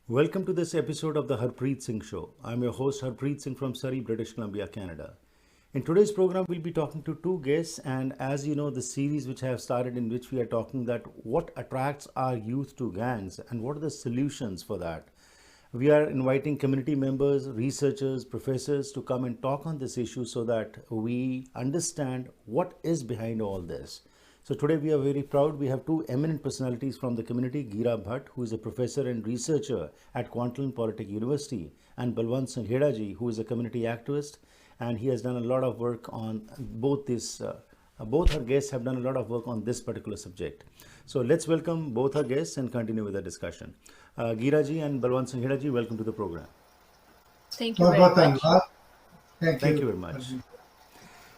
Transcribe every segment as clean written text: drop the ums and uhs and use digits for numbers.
Welcome to this episode of the Harpreet Singh Show. I'm your host Harpreet Singh from Surrey, British Columbia, Canada. In today's program, we'll be talking to two guests, and as you know, the series which I have started in which we are talking that what attracts our youth to gangs and what are the solutions for that. We are inviting community members, researchers, professors to come and talk on this issue so that we understand what is behind all this. So today we are very proud. We have two eminent personalities from the community, Gira Bhatt, who is a professor and researcher at Kwantlen Polytechnic University, and Balwant Sanghera ji, who is a community activist, and he has done a lot of work on both this. Both our guests have done a lot of work on this particular subject. So let's welcome both our guests and continue with the discussion. Gira ji and Balwant Sanghera ji, welcome to the program. Thank you very बहुत बहुत much. धन्यवाद. Thank Thank you. you very much.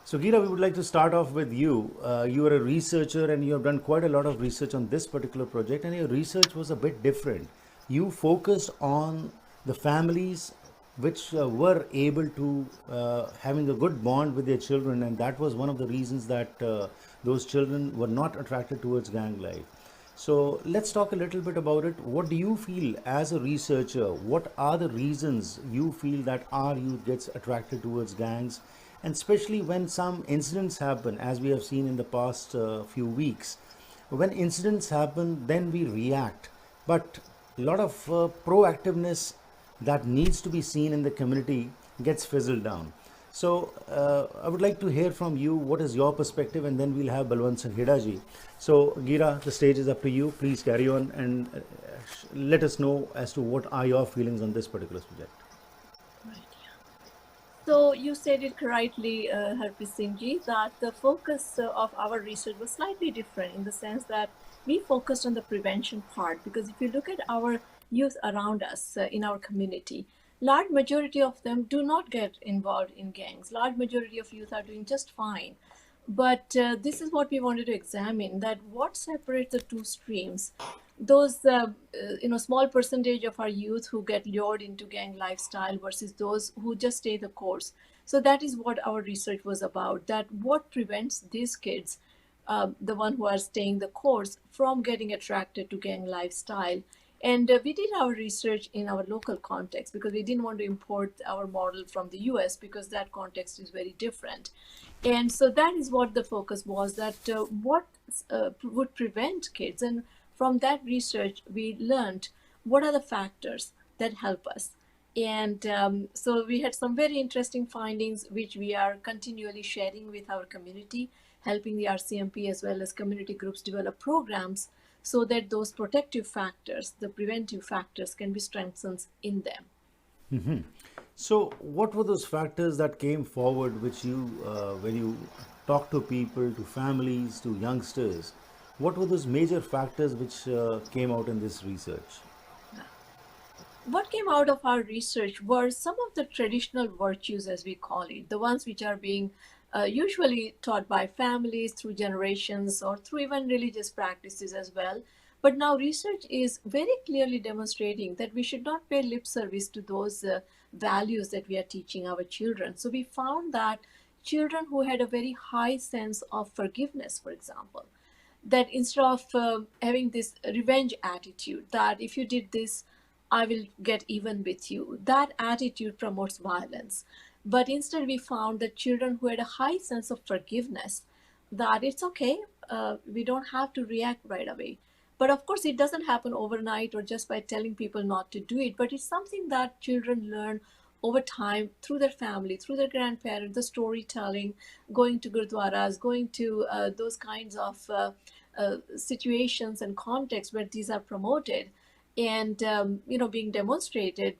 So, Gira, we would like to start off with you. You are a researcher and you have done quite a lot of research on this particular project, and your research was a bit different. You focused on the families which were able to having a good bond with their children, and that was one of the reasons that those children were not attracted towards gang life. So let's talk a little bit about it. What do you feel as a researcher? What are the reasons you feel that our youth gets attracted towards gangs? And especially when some incidents happen, as we have seen in the past few weeks, when incidents happen, then we react. But a lot of proactiveness that needs to be seen in the community gets fizzled down. So I would like to hear from you what is your perspective, and then we'll have Balwant Sanghera ji. So Gira, the stage is up to you. Please carry on and let us know as to what are your feelings on this particular subject. Right, yeah. So you said it rightly, Harpreet Singh ji, that the focus of our research was slightly different in the sense that we focused on the prevention part. Because if you look at our youth around us in our community, large majority of them do not get involved in gangs. Large majority of youth are doing just fine. But this is what we wanted to examine, that what separates the two streams. Those small percentage of our youth who get lured into gang lifestyle versus those who just stay the course. So that is what our research was about, that what prevents these kids, the one who are staying the course, from getting attracted to gang lifestyle. And we did our research in our local context because we didn't want to import our model from the US because that context is very different. And so that is what the focus was, that what would prevent kids. And from that research, we learned what are the factors that help us. And so we had some very interesting findings, which we are continually sharing with our community, helping the RCMP as well as community groups develop programs so that those protective factors, the preventive factors, can be strengthened in them. So, what were those factors that came forward which you, when you talk to people, to families, to youngsters, what were those major factors which came out in this research? What came out of our research were some of the traditional virtues, as we call it, the ones which are being usually taught by families through generations or through even religious practices as well. But now research is very clearly demonstrating that we should not pay lip service to those values that we are teaching our children. So we found that children who had a very high sense of forgiveness, for example, that instead of having this revenge attitude, that if you did this, I will get even with you, that attitude promotes violence. But instead, we found that children who had a high sense of forgiveness, that it's okay, we don't have to react right away. But of course, it doesn't happen overnight or just by telling people not to do it, but it's something that children learn over time through their family, through their grandparents, the storytelling, going to gurdwaras, going to those kinds of situations and contexts where these are promoted, and being demonstrated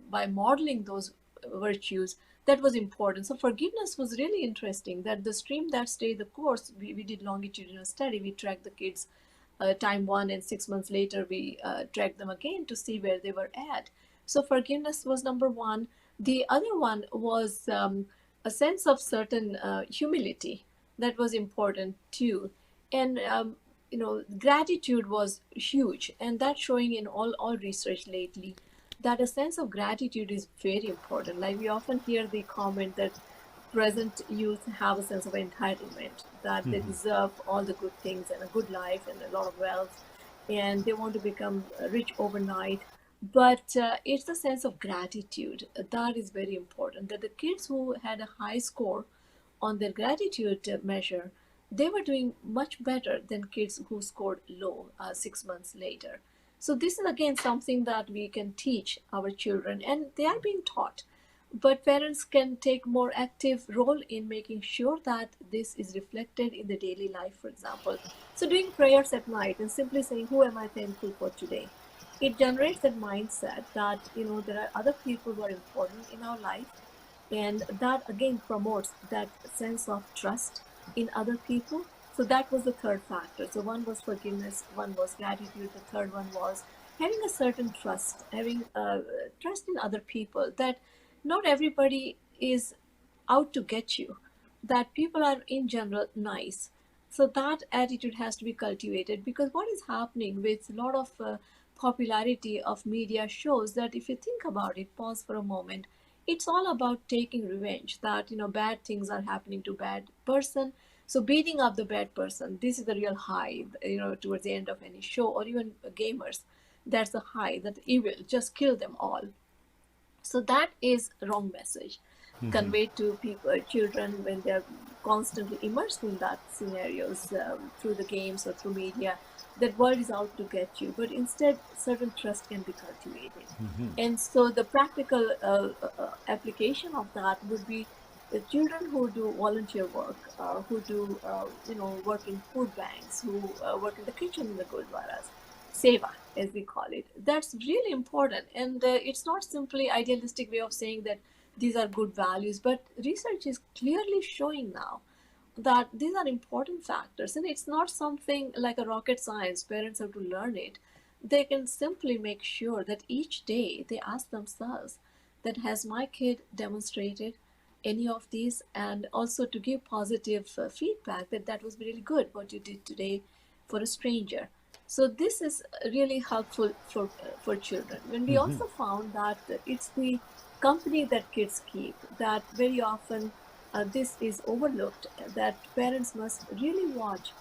by modeling those virtues. That was important. So forgiveness was really interesting, that the stream that stayed the course, we did longitudinal study. We tracked the kids time one, and 6 months later we tracked them again to see where they were at. So forgiveness was number one. The other one was a sense of certain humility. That was important too. And gratitude was huge, and that's showing in all research lately, that a sense of gratitude is very important. Like we often hear the comment that present youth have a sense of entitlement, that they deserve all the good things and a good life and a lot of wealth, and they want to become rich overnight. But it's the sense of gratitude that is very important. That the kids who had a high score on their gratitude measure, they were doing much better than kids who scored low 6 months later. So this is again something that we can teach our children, and they are being taught. But parents can take more active role in making sure that this is reflected in the daily life, for example. So doing prayers at night and simply saying, "Who am I thankful for today?" It generates that mindset that there are other people who are important in our life, and that again promotes that sense of trust in other people. So that was the third factor. So one was forgiveness, one was gratitude, the third one was having a certain trust, having trust in other people, that not everybody is out to get you, that people are in general nice. So that attitude has to be cultivated, because what is happening with a lot of popularity of media shows that, if you think about it, pause for a moment, it's all about taking revenge, that bad things are happening to bad person, so beating up the bad person, this is the real high, towards the end of any show, or even gamers, that's the high, that evil, just kill them all. So that is a wrong message conveyed to people, children, when they're constantly immersed in that scenarios, through the games or through media. That world is out to get you, but instead, certain trust can be cultivated. And so, the practical application of that would be the children who do volunteer work, who do work in food banks, who work in the kitchen in the gurdwaras, seva as we call it. That's really important, and it's not simply idealistic way of saying that these are good values, but research is clearly showing now that these are important factors, and it's not something like a rocket science. Parents have to learn it. They can simply make sure that each day they ask themselves that, has my kid demonstrated any of these, and also to give positive feedback that that was really good what you did today for a stranger. So this is really helpful for children. When we also found that it's the company that kids keep, that very often this is overlooked, that parents must really watch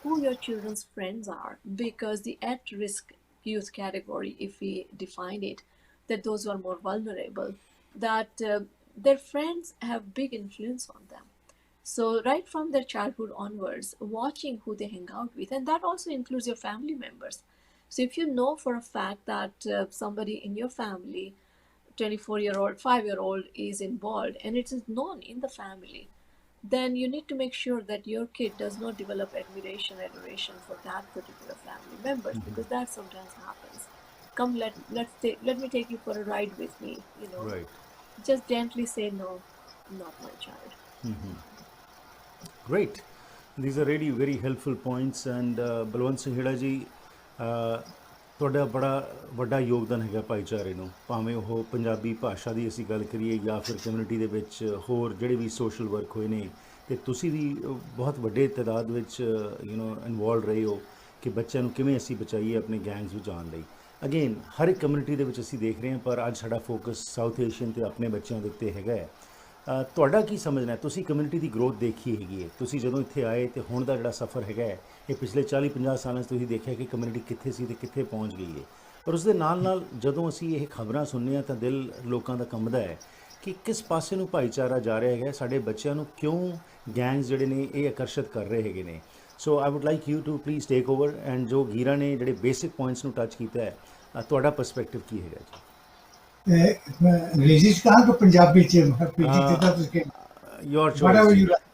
who your children's friends are, because the at-risk youth category, if we define it, that those who are more vulnerable, that their friends have big influence on them. So right from their childhood onwards, watching who they hang out with, and that also includes your family members. So if you know for a fact that somebody in your family, 24-year-old, 5-year-old, is involved, and it is known in the family, then you need to make sure that your kid does not develop admiration, adoration for that particular family members, because that sometimes happens. Come, let me take you for a ride with me. Right. Just gently say no, not my child. Great. These are really very helpful points. And Balwant Singhra ਜੀ, ਤੁਹਾਡਾ ਬੜਾ ਵੱਡਾ ਯੋਗਦਾਨ ਹੈਗਾ ਭਾਈਚਾਰੇ ਨੂੰ, ਭਾਵੇਂ ਉਹ ਪੰਜਾਬੀ ਭਾਸ਼ਾ ਦੀ ਅਸੀਂ ਗੱਲ ਕਰੀਏ ਜਾਂ ਫਿਰ ਕਮਿਊਨਿਟੀ ਦੇ ਵਿੱਚ ਹੋਰ ਜਿਹੜੇ ਵੀ ਸੋਸ਼ਲ ਵਰਕ ਹੋਏ ਨੇ, ਅਤੇ ਤੁਸੀਂ ਵੀ ਬਹੁਤ ਵੱਡੇ ਤਾਦਾਦ ਵਿੱਚ ਇਨਵੋਲਵ ਰਹੇ ਹੋ ਕਿ ਬੱਚਿਆਂ ਨੂੰ ਕਿਵੇਂ ਅਸੀਂ ਬਚਾਈਏ ਆਪਣੇ ਗੈਂਗਸ ਵਿੱਚ ਆਉਣ ਲਈ। ਅਗੇਨ ਹਰ ਇੱਕ ਕਮਿਊਨਿਟੀ ਦੇ ਵਿੱਚ ਅਸੀਂ ਦੇਖ ਰਹੇ ਹਾਂ, ਪਰ ਅੱਜ ਸਾਡਾ ਫੋਕਸ ਸਾਊਥ ਏਸ਼ੀਅਨ ਅਤੇ ਆਪਣੇ ਬੱਚਿਆਂ ਦੇ ਉੱਤੇ ਹੈਗਾ ਹੈ। ਤੁਹਾਡਾ ਕੀ ਸਮਝਣਾ, ਤੁਸੀਂ ਕਮਿਊਨਿਟੀ ਦੀ ਗਰੋਥ ਦੇਖੀ ਹੈਗੀ ਹੈ, ਤੁਸੀਂ ਜਦੋਂ ਇੱਥੇ ਆਏ ਅਤੇ ਹੁਣ ਦਾ ਜਿਹੜਾ ਸਫ਼ਰ ਹੈਗਾ ਹੈ, ਇਹ ਪਿਛਲੇ 40-50 ਸਾਲਾਂ 'ਚ ਤੁਸੀਂ ਦੇਖਿਆ ਕਿ ਕਮਿਊਨਿਟੀ ਕਿੱਥੇ ਸੀ ਅਤੇ ਕਿੱਥੇ ਪਹੁੰਚ ਗਈ ਹੈ। ਪਰ ਉਸ ਦੇ ਨਾਲ ਨਾਲ ਜਦੋਂ ਅਸੀਂ ਇਹ ਖਬਰਾਂ ਸੁਣਦੇ ਹਾਂ ਤਾਂ ਦਿਲ ਲੋਕਾਂ ਦਾ ਕੰਬਦਾ ਹੈ ਕਿ ਕਿਸ ਪਾਸੇ ਨੂੰ ਭਾਈਚਾਰਾ ਜਾ ਰਿਹਾ ਹੈਗਾ, ਸਾਡੇ ਬੱਚਿਆਂ ਨੂੰ ਕਿਉਂ ਗੈਂਗਸ ਜਿਹੜੇ ਨੇ ਇਹ ਆਕਰਸ਼ਿਤ ਕਰ ਰਹੇ ਹੈਗੇ ਨੇ। So I would like you to please take over, and ਜੋ ਗੀਰਾ ਨੇ ਜਿਹੜੇ ਬੇਸਿਕ ਪੁਆਇੰਟਸ ਨੂੰ ਟੱਚ ਕੀਤਾ ਹੈ, ਤੁਹਾਡਾ ਪਰਸਪੈਕਟਿਵ ਕੀ ਹੈਗਾ ਜੀ? ਅੰਗਰੇਜ਼ੀ 'ਚ ਕਹਾਂ ਕਿ ਪੰਜਾਬੀ 'ਚ? ਜਿੱਦਾਂ ਤੁਸੀਂ Your whatever choice. you like.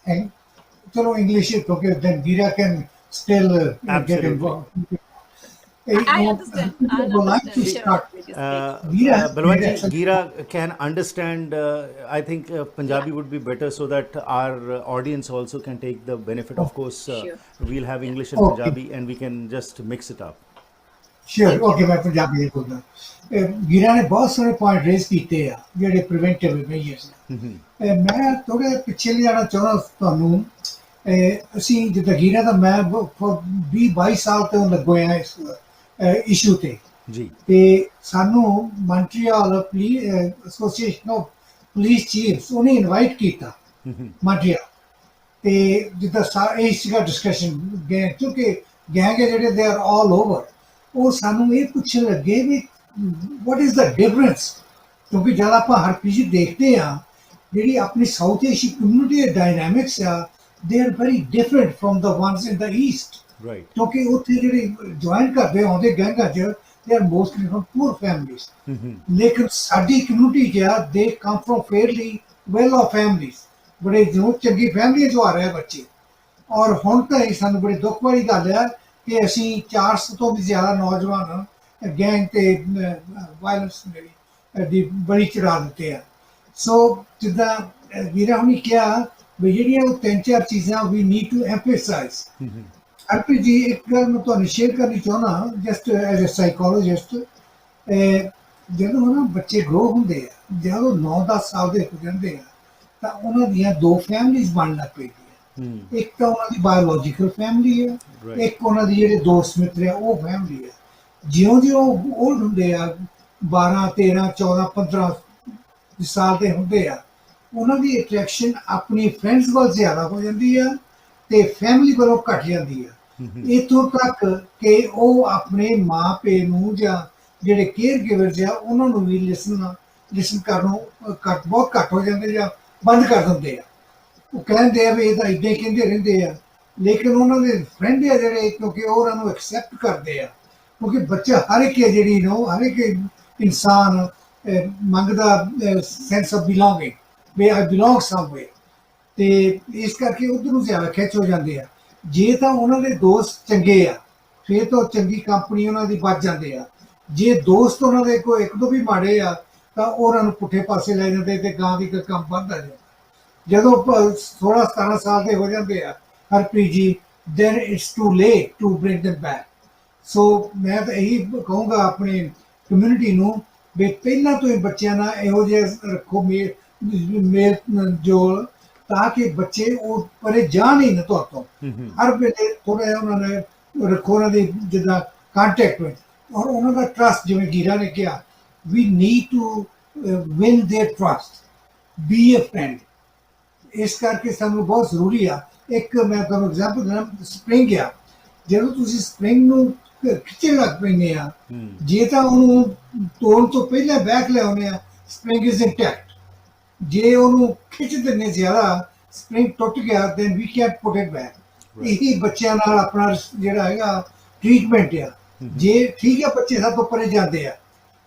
And ਚਲੋ ਇੰਗਲਿਸ਼, ਕਿਉਂਕਿ then Gira can still get Absolutely. involved. I understand. I Would like to understand. start. Gira, Balwant ji, Gira can understand. I think Punjabi would be better so that our audience also can take the benefit. Of course, Sure. we'll have English and Okay. Punjabi, and we can just mix it up. Sure okay, ਮੈਂ ਪੰਜਾਬੀ ਦੇ ਬੋਲਦਾ। Guerra ਨੇ ਬਹੁਤ ਸਾਰੇ point raise ਕੀਤੇ ਆ ਜਿਹੜੇ preventive measures ਨੇ। ਮੈਂ ਥੋੜੇ ਪਿੱਛੇ ਲਿਆਉਣਾ ਚਾਹੁੰਦਾ ਤੁਹਾਨੂੰ। ਅਸੀਂ ਜਿੱਦਾਂ ਗੀਰਾ ਦਾ, ਮੈਂ 20-22 ਸਾਲ ਤੋਂ ਲੱਗੇ ਆ ਇਸ ਇਸ਼ੂ ਤੇ। ਜੀ। ਤੇ ਸਾਨੂੰ ਮੌਂਟਰੀਅਲ ਐਸੋਸੀਏਸ਼ਨ ਆਫ ਪੁਲਿਸ ਚੀਫਸ ਉਹਨੇ ਇਨਵਾਈਟ ਕੀਤਾ ਮੌਂਟਰੀਅਲ, ਤੇ ਜਿੱਦਾਂ ਇਸ ਸੀਗਾ ਡਿਸਕਸ਼ਨ, ਕਿਉਂਕਿ ਗੈਂਗ ਜਿਹੜੇ ਦੇ ਆਰ ਆਲ ਓਵਰ, ਉਹ ਸਾਨੂੰ ਇਹ ਪੁੱਛਣ ਲੱਗੇ ਵੀ what is the difference? ਕਿਉਂਕਿ ਜਦ ਆਪਾਂ ਹਰ ਚੀਜ਼ ਦੇਖਦੇ ਆ ਜਿਹੜੀ ਆਪਣੀ ਸਾਊਥ ਏਸ਼ੀਅਨ ਕਮਿਊਨਿਟੀ ਦੇ ਡਾਇਨਾਮਿਕਸ ਆ they are very different from the ones in the East Right. ਕਿਉਂਕਿ ਉੱਥੇ ਜਿਹੜੇ ਜੁਆਇਨ ਕਰਦੇ ਆਉਂਦੇ ਗੈਂਗਾਂ 'ਚ they are mostly from poor families ਲੇਕਿਨ ਸਾਡੀ ਕਮਿਊਨਿਟੀ 'ਚ ਆ they come from fairly well off families ਬੜੇ ਜੋ ਚੰਗੀ ਫੈਮਲੀਆਂ 'ਚੋਂ ਆ ਰਹੇ ਬੱਚੇ ਔਰ ਹੁਣ ਤਾਂ ਇਹ ਸਾਨੂੰ ਬੜੀ ਦੁੱਖ ਵਾਲੀ ਗੱਲ ਆ ਕਿ ਅਸੀਂ 400 ਤੋਂ ਵੀ ਜ਼ਿਆਦਾ ਨੌਜਵਾਨ ਗੈਂਗ ਤੇ ਵਾਇਲੈਂਸ ਦੀ ਬੜੀ ਚੜਾ ਦਿੱਤੇ ਆ ਸੋ ਜਿੱਦਾਂ ਵੀਰਾ ਹੁਣੀ ਕਿਹਾ ਵੀ ਜਿਹੜੀਆਂ ਉਹ 3-4 ਚੀਜ਼ਾਂ ਵੀ need to emphasize Harpreet ji ਇੱਕ ਗੱਲ ਮੈਂ ਤੁਹਾਨੂੰ ਸ਼ੇਅਰ ਕਰਨੀ ਚਾਹੁੰਦਾ ਜਸਟ ਐਜ਼ ਅ ਸਾਈਕੋਲੋਜਿਸਟ ਜਦੋਂ ਨਾ ਬੱਚੇ ਗਰੋ ਹੁੰਦੇ ਆ ਜਦੋਂ 9-10 ਸਾਲ ਦੇ ਹੋ ਜਾਂਦੇ ਆ ਤਾਂ ਉਹਨਾਂ ਦੀਆਂ ਦੋ ਫੈਮਲੀਜ਼ ਬਣਨ ਲੱਗ ਪੈਂਦੀਆਂ ਇੱਕ ਤਾਂ ਉਹਨਾਂ ਦੀ ਬਾਇਓਲੋਜੀਕਲ ਫੈਮਿਲੀ ਹੈ ਇੱਕ ਉਹਨਾਂ ਦੀ ਜਿਹੜੇ ਦੋਸਤ ਮਿੱਤਰ ਆ ਉਹ ਫੈਮਿਲੀ ਹੈ ਜਿਉਂ-ਜਿਉਂ ਓਲਡ ਹੁੰਦੇ ਆ 12-13-14-15 ਸਾਲ ਦੇ ਹੁੰਦੇ ਆ ਉਹਨਾਂ ਦੀ ਅਟਰੈਕਸ਼ਨ ਆਪਣੀ ਫਰੈਂਡਸ ਵੱਲ ਜ਼ਿਆਦਾ ਹੋ ਜਾਂਦੀ ਆ ਤੇ ਫੈਮਿਲੀ ਵੱਲੋਂ ਘਟ ਜਾਂਦੀ ਆ ਇੱਥੋਂ ਤੱਕ ਕਿ ਉਹ ਆਪਣੇ ਮਾਂ-ਪਿਓ ਨੂੰ ਜਾਂ ਜਿਹੜੇ ਕੇਅਰ ਗਿਵਰਸ ਆ ਉਹਨਾਂ ਨੂੰ ਵੀ ਲਿਸਨ ਕਰਨੋਂ ਬਹੁਤ ਘੱਟ ਹੋ ਜਾਂਦੇ ਜਾਂ ਬੰਦ ਕਰ ਦਿੰਦੇ ਆ ਉਹ ਕਹਿੰਦੇ ਆ ਵੀ ਇਹ ਤਾਂ ਇੱਦਾਂ ਹੀ ਕਹਿੰਦੇ ਰਹਿੰਦੇ ਆ ਲੇਕਿਨ ਉਹਨਾਂ ਦੇ ਫਰੈਂਡ ਆ ਜਿਹੜੇ ਕਿਉਂਕਿ ਉਹ ਉਹਨਾਂ ਨੂੰ ਐਕਸੈਪਟ ਕਰਦੇ ਆ ਕਿਉਂਕਿ ਬੱਚਾ ਹਰ ਇੱਕ ਹੈ ਜਿਹੜੀ ਹਰ ਇੱਕ ਇਨਸਾਨ ਮੰਗਦਾ ਸੈਂਸ ਆਫ ਬਿਲੋਂਗਿੰਗ ਵੀ ਆਈ ਬਿਲੋਂਗ ਸਮਵੇਅਰ ਤੇ ਇਸ ਕਰਕੇ ਉਧਰ ਨੂੰ ਜ਼ਿਆਦਾ ਖਿੱਚ ਹੋ ਜਾਂਦੇ ਆ ਜੇ ਤਾਂ ਉਹਨਾਂ ਦੇ ਦੋਸਤ ਚੰਗੇ ਆ ਫਿਰ ਤਾਂ ਚੰਗੀ ਕੰਪਨੀ ਉਹਨਾਂ ਦੀ ਵੱਜ ਜਾਂਦੇ ਆ ਜੇ ਦੋਸਤ ਉਹਨਾਂ ਦੇ ਕੋਈ ਇੱਕ ਦੋ ਵੀ ਮਾੜੇ ਆ ਤਾਂ ਉਹਨਾਂ ਨੂੰ ਪੁੱਠੇ ਪਾਸੇ ਲੈ ਜਾਂਦੇ ਤੇ ਗਾਂ ਦੀ ਕੰਮ ਵੱਧਦਾ ਜਾਂਦਾ ਜਦੋਂ 16-17 ਸਾਲ ਦੇ ਹੋ ਜਾਂਦੇ ਆ Harpreet ji then it's too late to bring them back ਸੋ ਮੈਂ ਤਾਂ ਇਹੀ ਕਹੂੰਗਾ ਆਪਣੀ ਕਮਿਊਨਿਟੀ ਨੂੰ ਵੀ ਪਹਿਲਾਂ ਤੋਂ ਹੀ ਬੱਚਿਆਂ ਨਾਲ ਇਹੋ ਜਿਹਾ ਰੱਖੋ ਮੇਲ ਜੋਲ ਤਾਂ ਕਿ ਬੱਚੇ ਉਹ ਪਰੇ ਜਾਣ ਹੀ ਨਾ ਤੋਂ ਹਰ ਵੇਲੇ ਥੋੜਾ ਜਿਹਾ ਉਹਨਾਂ ਨੇ ਰੱਖੋ ਉਹਨਾਂ ਦੀ ਜਿੱਦਾਂ ਕੰਟੈਕਟ ਵਿੱਚ ਔਰ ਉਹਨਾਂ ਦਾ ਟਰਸਟ ਜਿਵੇਂ ਗੀਰਾ ਨੇ ਕਿਹਾ we need to win their trust be a friend ਇਸ ਕਰਕੇ ਸਾਨੂੰ ਬਹੁਤ ਜ਼ਰੂਰੀ ਆ ਇੱਕ ਮੈਂ ਤੁਹਾਨੂੰ ਐਗਜ਼ਾਮਪਲ ਦਿੰਦਾ ਸਪਰਿੰਗ ਆ ਜਦੋਂ ਤੁਸੀਂ ਸਪਰਿੰਗ ਨੂੰ ਖਿੱਚਣ ਲੱਗ ਪੈਂਦੇ ਆ ਜੇ ਤਾਂ ਉਹਨੂੰ ਤੋੜਨ ਤੋਂ ਪਹਿਲਾਂ ਬੈਕ ਲਿਆਉਂਦੇ ਆ ਸਪਰਿੰਗ ਇਜ਼ ਇੰਟੈਕਟ ਜੇ ਉਹਨੂੰ ਖਿੱਚ ਦਿੰਦੇ ਜ਼ਿਆਦਾ ਸਪਰਿੰਗ ਟੁੱਟ ਗਿਆ then we can't put it back ਇਹੀ ਬੱਚਿਆਂ ਨਾਲ ਆਪਣਾ ਜਿਹੜਾ ਹੈਗਾ ਟ੍ਰੀਟਮੈਂਟ ਆ ਜੇ ਠੀਕ ਆ ਬੱਚੇ ਸਭ ਤੋਂ ਪਰੇ ਜਾਂਦੇ ਆ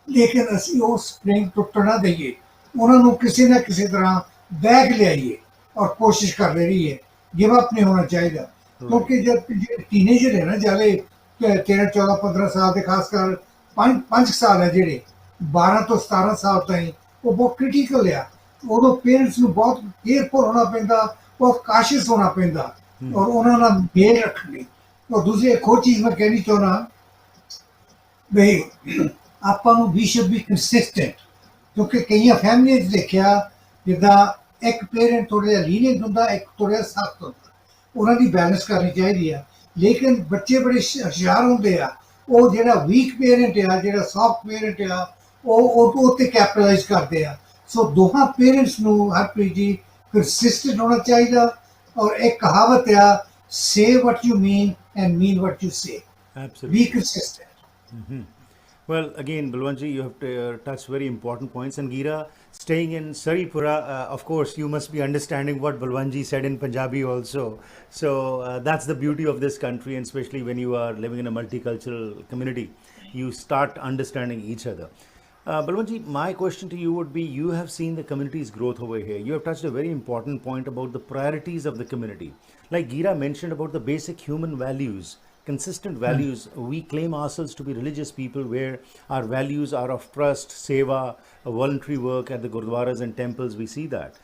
ਲੇਕਿਨ ਅਸੀਂ ਉਹ ਸਪਰਿੰਗ ਟੁੱਟਣ ਨਾ ਦਈਏ ਉਹਨਾਂ ਨੂੰ ਕਿਸੇ ਨਾ ਕਿਸੇ ਤਰ੍ਹਾਂ ਬੈਕ ਲਿਆਈਏ ਔਰ ਕੋਸ਼ਿਸ਼ ਕਰਦੇ ਰਹੀਏ ਗਿਵ ਅਪ ਨਹੀਂ ਹੋਣਾ ਚਾਹੀਦਾ ਕਿਉਂਕਿ ਜਦ ਟੀਨੇਜਰ ਹੈ ਨਾ ਜਾਵੇ 13-14-15 ਸਾਲ ਦੇ ਖਾਸ ਕਰ 5 ਸਾਲ ਹੈ ਜਿਹੜੇ 12 ਤੋਂ 17 ਸਾਲ ਤਾਈਂ ਉਹ ਬਹੁਤ ਕ੍ਰਿਟੀਕਲ ਆ ਉਦੋਂ ਪੇਰੈਂਟਸ ਨੂੰ ਬਹੁਤ ਕੇਅਰਫੁਲ ਹੋਣਾ ਪੈਂਦਾ ਬਹੁਤ ਕਾਸ਼ਿਸ਼ ਹੋਣਾ ਪੈਂਦਾ ਔਰ ਉਹਨਾਂ ਨਾਲ ਮੇਲ ਰੱਖਣੀ ਔਰ ਦੂਸਰੀ ਇੱਕ ਹੋਰ ਚੀਜ਼ ਮੈਂ ਕਹਿਣੀ ਚਾਹੁੰਦਾ ਵੀ ਆਪਾਂ ਨੂੰ ਵੀ ਸ਼ੁੱਡ ਬੀ ਕੰਸਿਸਟੈਂਟ ਕਿਉਂਕਿ ਕਈਆਂ ਫੈਮਲੀਆਂ 'ਚ ਦੇਖਿਆ ਜਿੱਦਾਂ ਇੱਕ ਪੇਰੈਂਟ ਥੋੜ੍ਹਾ ਜਿਹਾ ਲੀਨੀਅੰਟ ਹੁੰਦਾ ਇੱਕ ਥੋੜ੍ਹਾ ਜਿਹਾ ਸਖਤ ਹੁੰਦਾ ਉਹਨਾਂ ਦੀ ਬੈਲੈਂਸ ਕਰਨੀ ਚਾਹੀਦੀ ਆ ਲੇਕਿਨ ਬੱਚੇ ਬੜੇ ਹੁਸ਼ਿਆਰ ਹੁੰਦੇ ਆ ਉਹ ਜਿਹੜਾ ਵੀਕ ਪੇਰੈਂਟ ਆ ਜਿਹੜਾ ਸੌਫਟ ਪੇਰੈਂਟ ਆ ਉਹ ਉੱਤੇ ਕੈਪੀਟਲਾਈਜ਼ ਕਰਦੇ ਆ ਸੋ ਦੋਹਾਂ ਪੇਰੈਂਟਸ ਨੂੰ ਹਰਪ੍ਰੀਤ ਜੀ ਕੰਸਿਸਟੈਂਟ ਹੋਣਾ ਚਾਹੀਦਾ ਔਰ ਇੱਕ ਕਹਾਵਤ ਆ say what you mean and mean what you say be consistent Well, again, Balwant ji, you have touched very important points. And Gira, staying in Saripura, of course, you must be understanding what Balwant ji said in Punjabi also. So that's the beauty of this country, and especially when you are living in a multicultural community, you start understanding each other. Balwant ji, my question to you would be, you have seen the community's growth over here. You have touched a very important point about the priorities of the community. Like Gira mentioned about the basic human values. Consistent values. We claim ourselves to be religious people where our values are of trust, seva, voluntary work at the gurdwaras and temples. We see that.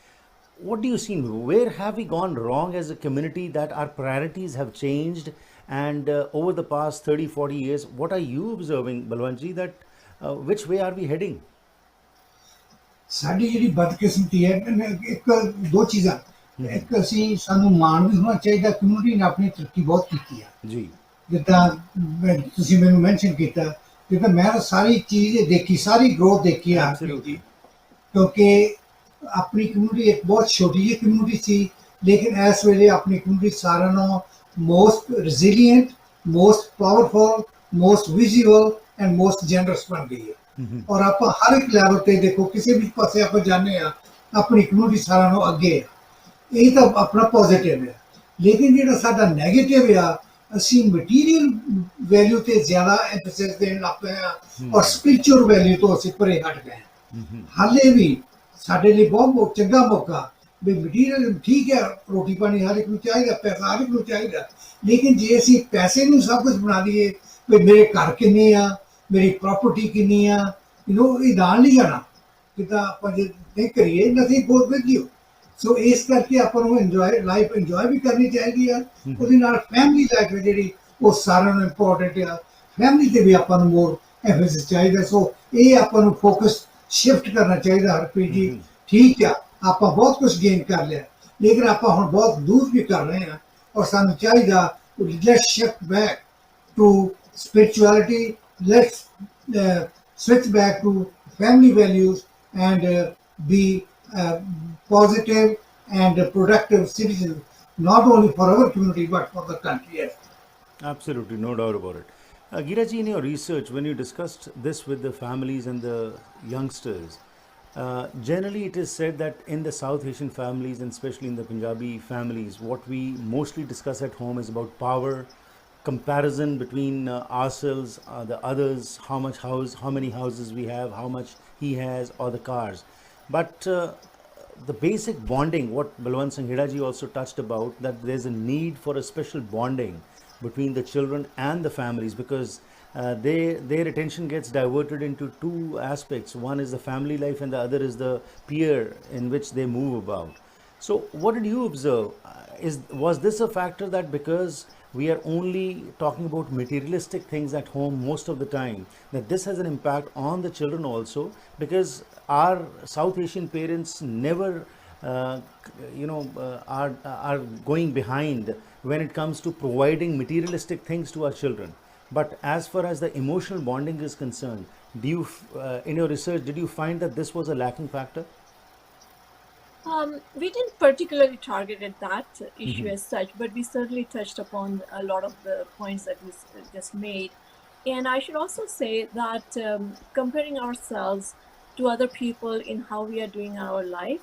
What do you see? Where have we gone wrong as a community that our priorities have changed? And over the past 30-40 years, what are you observing, Balwant ji, that which way are we heading? ਸਾਡੀ ਜਿਹੜੀ ਬਦਕਿਸਮਤੀ ਹੈ ਇੱਕ ਦੋ ਚੀਜ਼ਾਂ ਇੱਕ ਅਸੀਂ ਸਾਨੂੰ ਮਾਣ ਵੀ ਹੋਣਾ ਚਾਹੀਦਾ ਕਮਿਊਨਿਟੀ ਨੇ ਆਪਣੀ ਤਰੱਕੀ ਬਹੁਤ ਕੀਤੀ ਆ ਜੀ ਜਿੱਦਾਂ ਤੁਸੀਂ ਮੈਨੂੰ ਮੈਂਸ਼ਨ ਕੀਤਾ ਜਿੱਦਾਂ ਮੈਂ ਤਾਂ ਸਾਰੀ ਚੀਜ਼ ਦੇਖੀ ਸਾਰੀ ਗਰੋਥ ਦੇਖੀ ਆ ਕਿਉਂਕਿ ਆਪਣੀ ਕਮਿਊਨਿਟੀ ਇੱਕ ਬਹੁਤ ਛੋਟੀ ਜਿਹੀ ਕਮਿਊਨਿਟੀ ਸੀ ਲੇਕਿਨ ਇਸ ਵੇਲੇ ਆਪਣੀ ਕਮਿਊਨਿਟੀ ਸਾਰਿਆਂ ਨਾਲੋਂ most resilient most powerful most visible and most generous ਬਣ ਗਈ ਹੈ ਔਰ ਆਪਾਂ ਹਰ ਇੱਕ ਲੈਵਲ ਤੇ ਦੇਖੋ ਕਿਸੇ ਵੀ ਪਾਸੇ ਆਪਾਂ ਜਾਂਦੇ ਆ ਆਪਣੀ ਕਮਿਊਨਿਟੀ ਸਾਰਿਆਂ ਨੂੰ ਅੱਗੇ ਆ। ਇਹ ਤਾਂ ਆਪਣਾ ਪੋਜ਼ਿਟਿਵ ਹੈ। ਲੇਕਿਨ ਜਿਹੜਾ ਸਾਡਾ ਨੈਗੇਟਿਵ ਆ, ਅਸੀਂ ਮਟੀਰੀਅਲ ਵੈਲਿਊ ਤੇ ਜ਼ਿਆਦਾ ਐਂਫੈਸਿਸ ਦੇਣ ਲੱਗ ਪਏ ਆ ਔਰ ਸਪਿਰਿਚੁਅਲ ਵੈਲਿਊ ਤੋਂ ਅਸੀਂ ਪਰੇ ਹਟ ਗਏ। ਹਾਲੇ ਵੀ ਸਾਡੇ ਲਈ ਬਹੁਤ ਚੰਗਾ ਮੌਕਾ ਵੀ ਮਟੀਰੀਅਲ ਠੀਕ ਹੈ, ਰੋਟੀ ਪਾਣੀ ਹਰ ਇੱਕ ਨੂੰ ਚਾਹੀਦਾ, ਪੈਸਾ ਹਰ ਇੱਕ ਨੂੰ ਚਾਹੀਦਾ, ਲੇਕਿਨ ਜੇ ਅਸੀਂ ਪੈਸੇ ਨੂੰ ਸਭ ਕੁਝ ਬਣਾ ਲਈਏ ਵੀ ਮੇਰੇ ਘਰ ਕਿੰਨੇ ਆ, ਮੇਰੀ ਪ੍ਰਾਪਰਟੀ ਕਿੰਨੀ ਆ, ਇਹ ਨਾਲ ਨਹੀਂ ਜਾਣਾ। ਜਿੱਦਾਂ ਆਪਾਂ ਜੇ ਨਹੀਂ ਕਰੀਏ ਨਥਿੰਗ ਗੋਜ਼ ਵਿਦ ਯੂ। ਸੋ ਇਸ ਕਰਕੇ ਆਪਾਂ ਨੂੰ ਲਾਈਫ ਇੰਜੋਏ ਵੀ ਕਰਨੀ ਚਾਹੀਦੀ ਆ। ਉਹਦੇ ਨਾਲ ਫੈਮਿਲੀ ਲਾਈਫ ਹੈ ਜਿਹੜੀ ਉਹ ਸਾਰਿਆਂ ਨੂੰ ਇੰਪੋਰਟੈਂਟ ਆ। ਫੈਮਿਲੀ ਤੇ ਵੀ ਆਪਾਂ ਨੂੰ ਮੋਰ ਐਂਫੈਸਿਸ ਚਾਹੀਦਾ। ਸੋ ਇਹ ਆਪਾਂ ਨੂੰ ਫੋਕਸ ਸ਼ਿਫਟ ਕਰਨਾ ਚਾਹੀਦਾ। ਹਰਪ੍ਰੀਤ ਜੀ, ਠੀਕ ਆ, ਆਪਾਂ ਬਹੁਤ ਕੁਝ ਗੇਨ ਕਰ ਲਿਆ, ਲੇਕਿਨ ਆਪਾਂ ਹੁਣ ਬਹੁਤ ਲੂਜ਼ ਵੀ ਕਰ ਰਹੇ ਹਾਂ ਔਰ ਸਾਨੂੰ ਚਾਹੀਦਾ let's shift back to spirituality. Let's switch back to family values and be uh, positive and productive citizens, not only for our community but for the country. Yes. Absolutely, no doubt about it. Giraji, in your research, when you discussed this with the families and the youngsters, generally it is said that in the South Asian families and especially in the Punjabi families, what we mostly discuss at home is about power, comparison between ourselves, the others, how much house, how many houses we have, how much he has, or the cars. But the basic bonding, what Balwant Sanghera ji also touched about, that there's a need for a special bonding between the children and the families, because their attention gets diverted into two aspects. One is the family life and the other is the peer in which they move about. So what did you observe? Was this a factor that because we are only talking about materialistic things at home most of the time, that this has an impact on the children also, because our South Asian parents never are going behind when it comes to providing materialistic things to our children. But as far as the emotional bonding is concerned, do you in your research did you find that this was a lacking factor? We didn't particularly target at that issue as such, but we certainly touched upon a lot of the points that you just made. And I should also say that comparing ourselves to other people in how we are doing our life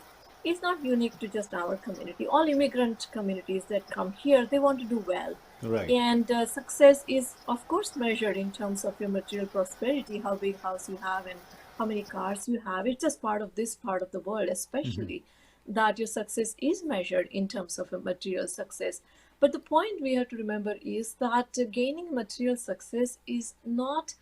is not unique to just our community. All immigrant communities that come here, they want to do well. Right. And success is, of course, measured in terms of your material prosperity, how big house you have and how many cars you have. It's just part of this part of the world, especially, that your success is measured in terms of a material success. But the point we have to remember is that gaining material success is not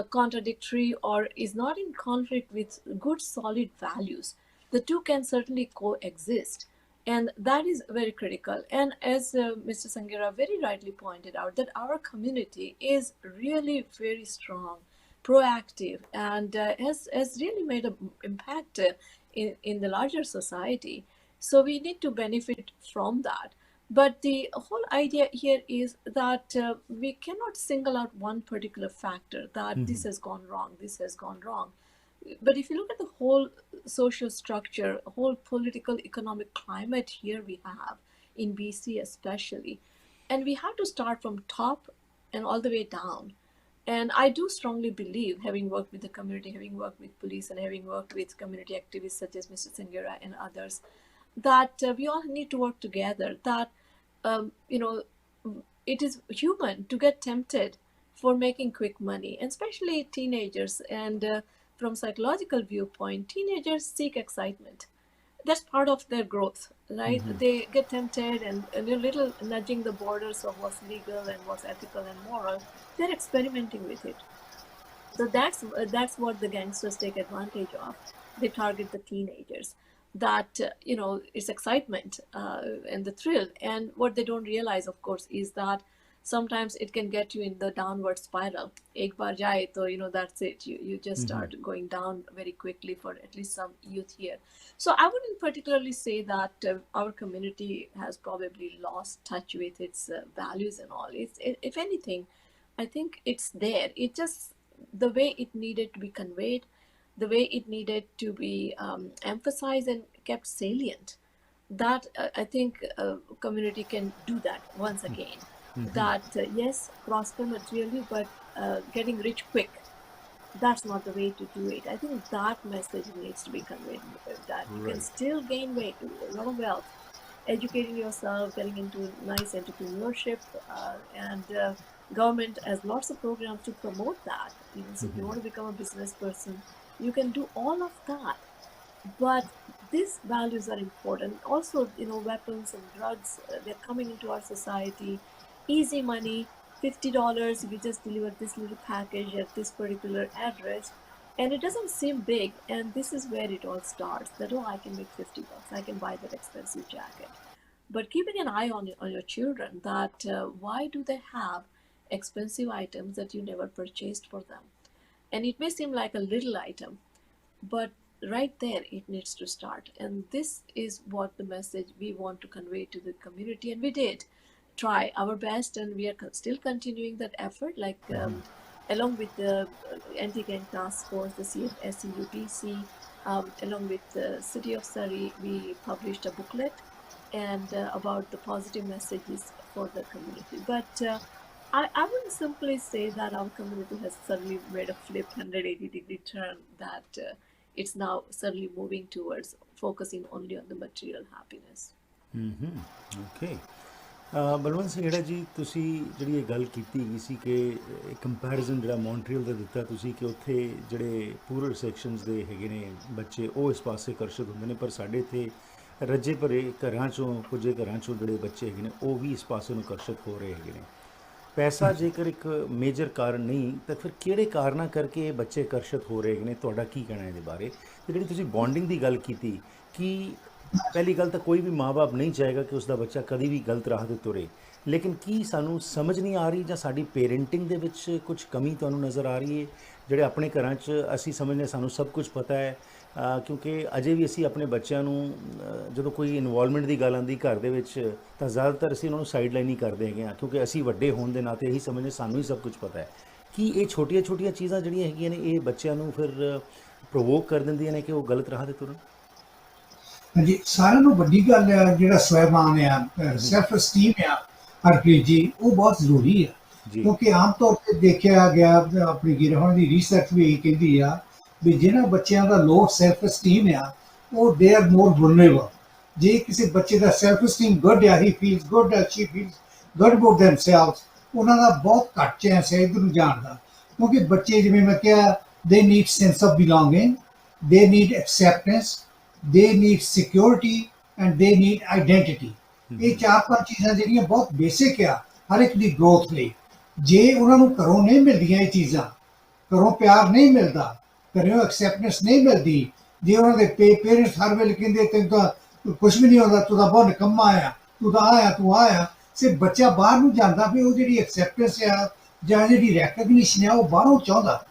contradictory or is not in conflict with good, solid values. The two can certainly coexist. And that is very critical. And as Mr. Sanghera very rightly pointed out, that our community is really very strong, proactive, and has really made an impact in the larger society. So we need to benefit from that. But the whole idea here is that we cannot single out one particular factor that this has gone wrong, this has gone wrong. But if you look at the whole social structure, whole political economic climate here we have in BC especially, and we have to start from top and all the way down. And I do strongly believe, having worked with the community, having worked with police, and having worked with community activists such as Mr. Sanghera and others, that we all need to work together. That it is human to get tempted for making quick money, and especially teenagers. And from psychological viewpoint, teenagers seek excitement. That's part of their growth, right? They get tempted and a little nudging the borders of what's legal and what's ethical and moral. They're experimenting with it. So that's what the gangsters take advantage of. They target the teenagers. That it's excitement and the thrill. And what they don't realize, of course, is that sometimes it can get you in the downward spiral. Ek baar jaye, to that's it. You just start going down very quickly for at least some youth here. So I wouldn't particularly say that our community has probably lost touch with its values and all. If anything, I think it's there. It just the way it needed to be conveyed, the way it needed to be emphasized and kept salient. That I think community can do that once again. That yes, prosper materially, but getting rich quick. that's not the way to do it. I think that message needs to be conveyed, that you can Right. still gain weight, a lot of wealth, educating yourself, getting into nice entrepreneurship, and government has lots of programs to promote that. So if you want to become a business person, you can do all of that. But these values are important. Also, weapons and drugs, they're coming into our society. Easy money, $50, if you just deliver this little package at this particular address. And it doesn't seem big. And this is where it all starts. That, oh, I can make $50. I can buy that expensive jacket. But keeping an eye on your children, that why do they have expensive items that you never purchased for them? And it may seem like a little item, but right there it needs to start. And this is what the message we want to convey to the community, and we did try our best, and we are still continuing that effort, like along with the anti-gang task force, the SCUTC, along with the city of Surrey, we published a booklet and about the positive messages for the community. But I wouldn't simply say that our community has suddenly made a flip 180-degree turn, that it's now suddenly moving towards focusing only on the material happiness. Okay Balwant Sanghera ਜੀ, ਤੁਸੀਂ ਜਿਹੜੀ ਇਹ ਗੱਲ ਕੀਤੀ ਗਈ ਸੀ ਕਿ comparison ਜਿਹੜਾ Montreal ਦਾ ਦਿੱਤਾ ਤੁਸੀਂ, ਕਿ ਉੱਥੇ ਜਿਹੜੇ ਪੂਰਰ ਸੈਕਸ਼ਨਸ ਦੇ ਹੈਗੇ ਨੇ ਬੱਚੇ, ਉਹ ਇਸ ਪਾਸੇ ਆਕਰਸ਼ਿਤ ਹੁੰਦੇ ਨੇ, ਪਰ ਸਾਡੇ ਇੱਥੇ ਰੱਜੇ ਭਰੇ ਘਰਾਂ 'ਚੋਂ, ਕੁਝ ਘਰਾਂ 'ਚੋਂ ਜਿਹੜੇ ਬੱਚੇ ਹੈਗੇ ਨੇ ਉਹ ਵੀ ਇਸ ਪਾਸੇ ਨੂੰ ਆਕਰਸ਼ਿਤ ਹੋ ਰਹੇ ਹੈਗੇ ਨੇ। ਪੈਸਾ ਜੇਕਰ ਇੱਕ ਮੇਜਰ ਕਾਰਨ ਨਹੀਂ, ਤਾਂ ਫਿਰ ਕਿਹੜੇ ਕਾਰਨਾਂ ਕਰਕੇ ਇਹ ਬੱਚੇ ਆਕਰਸ਼ਿਤ ਹੋ ਰਹੇ ਹੈਗੇ ਨੇ? ਤੁਹਾਡਾ ਕੀ ਕਹਿਣਾ ਇਹਦੇ ਬਾਰੇ? ਅਤੇ ਜਿਹੜੀ ਤੁਸੀਂ ਬੌਂਡਿੰਗ ਦੀ ਗੱਲ ਕੀਤੀ, ਕਿ ਪਹਿਲੀ ਗੱਲ ਤਾਂ ਕੋਈ ਵੀ ਮਾਂ ਬਾਪ ਨਹੀਂ ਚਾਹੇਗਾ ਕਿ ਉਸਦਾ ਬੱਚਾ ਕਦੀ ਵੀ ਗਲਤ ਰਾਹ 'ਤੇ ਤੁਰੇ, ਲੇਕਿਨ ਕੀ ਸਾਨੂੰ ਸਮਝ ਨਹੀਂ ਆ ਰਹੀ, ਜਾਂ ਸਾਡੀ ਪੇਰੈਂਟਿੰਗ ਦੇ ਵਿੱਚ ਕੁਝ ਕਮੀ ਤੁਹਾਨੂੰ ਨਜ਼ਰ ਆ ਰਹੀ ਹੈ? ਜਿਹੜੇ ਆਪਣੇ ਘਰਾਂ 'ਚ ਅਸੀਂ ਸਮਝਦੇ ਸਾਨੂੰ ਸਭ ਕੁਝ ਪਤਾ ਹੈ, ਕਿਉਂਕਿ ਅਜੇ ਵੀ ਅਸੀਂ ਆਪਣੇ ਬੱਚਿਆਂ ਨੂੰ ਜਦੋਂ ਕੋਈ ਇਨਵੋਲਵਮੈਂਟ ਦੀ ਗੱਲ ਆਉਂਦੀ ਘਰ ਦੇ ਵਿੱਚ, ਤਾਂ ਜ਼ਿਆਦਾਤਰ ਅਸੀਂ ਉਹਨਾਂ ਨੂੰ ਸਾਈਡ ਲਾਈਨ ਹੀ ਕਰਦੇ ਹੈਗੇ ਹਾਂ, ਕਿਉਂਕਿ ਅਸੀਂ ਵੱਡੇ ਹੋਣ ਦੇ ਨਾਤੇ ਇਹੀ ਸਮਝਦੇ ਸਾਨੂੰ ਹੀ ਸਭ ਕੁਝ ਪਤਾ ਹੈ। ਕੀ ਇਹ ਛੋਟੀਆਂ ਛੋਟੀਆਂ ਚੀਜ਼ਾਂ ਜਿਹੜੀਆਂ ਹੈਗੀਆਂ ਨੇ, ਇਹ ਬੱਚਿਆਂ ਨੂੰ ਫਿਰ ਪ੍ਰੋਵੋਕ ਕਰ ਦਿੰਦੀਆਂ ਨੇ ਕਿ ਉਹ ਗਲਤ ਰਾਹ 'ਤੇ ਤੁਰਨ? ਹਾਂਜੀ, ਸਾਰਿਆਂ ਨੂੰ ਵੱਡੀ ਗੱਲ ਹੈ ਜਿਹੜਾ ਸਵੈਮਾਨ ਆ, ਸੈਲਫ ਅਸਟੀਮ ਆ ਹਰਪ੍ਰੀਤ ਜੀ, ਉਹ ਬਹੁਤ ਜ਼ਰੂਰੀ ਆ। ਜੀ ਕਿਉਂਕਿ ਆਮ ਤੌਰ 'ਤੇ ਦੇਖਿਆ ਗਿਆ, ਆਪਣੀ ਗਿਰਹਣ ਦੀ ਰਿਸਰਚ ਵੀ ਇਹੀ ਕਹਿੰਦੀ ਆ ਵੀ ਜਿਹਨਾਂ ਬੱਚਿਆਂ ਦਾ ਲੋ ਸੈਲਫ ਅਸਟੀਮ ਆ, ਉਹ ਦੇ ਆਰ ਮੋਰ ਵਲਨਰੇਬਲ। ਜੇ ਕਿਸੇ ਬੱਚੇ ਦਾ ਸੈਲਫ ਅਸਟੀਮ ਗੁੱਡ ਆ, he feels good, she feels good about themselves, ਉਹਨਾਂ ਦਾ ਬਹੁਤ ਘੱਟ ਚਾਂਸ ਹੈ ਇੱਧਰ ਨੂੰ ਜਾਣ ਦਾ। ਕਿਉਂਕਿ ਬੱਚੇ, ਜਿਵੇਂ ਮੈਂ ਕਿਹਾ, ਦੇ ਨੀਡ ਸੈਂਸ ਆਫ ਬਿਲੋਂਗਿੰਗ, ਦੇ need acceptance, they need security, and they need identity। ਇਹ ਚਾਰ ਪੰਜ ਚੀਜ਼ਾਂ ਜਿਹੜੀਆਂ ਬਹੁਤ ਬੇਸਿਕ ਆ ਹਰ ਇੱਕ ਦੀ ਗਰੋਥ ਲਈ। ਜੇ ਉਹਨਾਂ ਨੂੰ ਘਰੋਂ ਨਹੀਂ ਮਿਲਦੀਆਂ ਇਹ ਚੀਜ਼ਾਂ, ਘਰੋਂ ਪਿਆਰ ਨਹੀਂ ਮਿਲਦਾ, ਘਰੋਂ ਐਕਸੈਪਟੈਂਸ ਨਹੀਂ ਮਿਲਦੀ, ਜੇ ਉਹਨਾਂ ਦੇ ਪੇਰੈਂਟਸ ਹਰ ਵੇਲੇ ਕਹਿੰਦੇ ਤੈਨੂੰ ਤਾਂ ਕੁਛ ਵੀ ਨਹੀਂ ਹੁੰਦਾ, ਤੂੰ ਤਾਂ ਬਹੁਤ ਨਿਕੰਮਾ ਆ, ਤੂੰ ਤਾਂ ਆਇਆ, ਸਿਰਫ ਬੱਚਾ ਬਾਹਰ ਨੂੰ ਜਾਂਦਾ ਵੀ ਉਹ ਜਿਹੜੀ ਐਕਸੈਪਟੈਂਸ ਆ ਜਾਂ ਜਿਹੜੀ ਰੈਕਗਨੀਸ਼ਨ ਆ ਉਹ ਬਾਹਰੋਂ ਚਾਹੁੰਦਾ।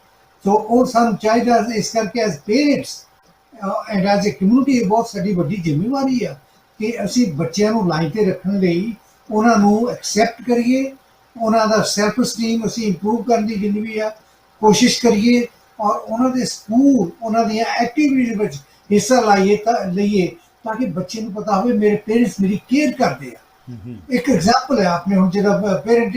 ਸੋ ਉਹ ਸਾਨੂੰ ਚਾਹੀਦਾ, ਇਸ ਕਰਕੇ as parents and as a community ਬਹੁਤ ਸਾਡੀ ਵੱਡੀ ਜ਼ਿੰਮੇਵਾਰੀ ਆ ਕਿ ਅਸੀਂ ਬੱਚਿਆਂ ਨੂੰ ਲਾਈਨ 'ਤੇ ਰੱਖਣ ਲਈ ਉਹਨਾਂ ਨੂੰ ਐਕਸੈਪਟ ਕਰੀਏ, ਉਹਨਾਂ ਦਾ ਸੈਲਫ ਅਸਟੀਮ ਅਸੀਂ ਇੰਪਰੂਵ ਕਰਨ ਦੀ ਜਿੰਨੀ ਵੀ ਆ ਕੋਸ਼ਿਸ਼ ਕਰੀਏ, ਔਰ ਉਹਨਾਂ ਦੇ ਸਕੂਲ, ਉਹਨਾਂ ਦੀਆਂ ਐਕਟੀਵਿਟੀਜ਼ ਵਿੱਚ ਹਿੱਸਾ ਲਈਏ ਤਾਂ ਕਿ ਬੱਚੇ ਨੂੰ ਪਤਾ ਹੋਵੇ ਮੇਰੇ ਪੇਰੈਂਟਸ ਮੇਰੀ ਕੇਅਰ ਕਰਦੇ ਆ। ਇੱਕ ਐਗਜ਼ਾਮਪਲ ਹੈ, ਆਪਣੇ ਹੁਣ ਜਿਹੜਾ ਪੇਰੈਂਟ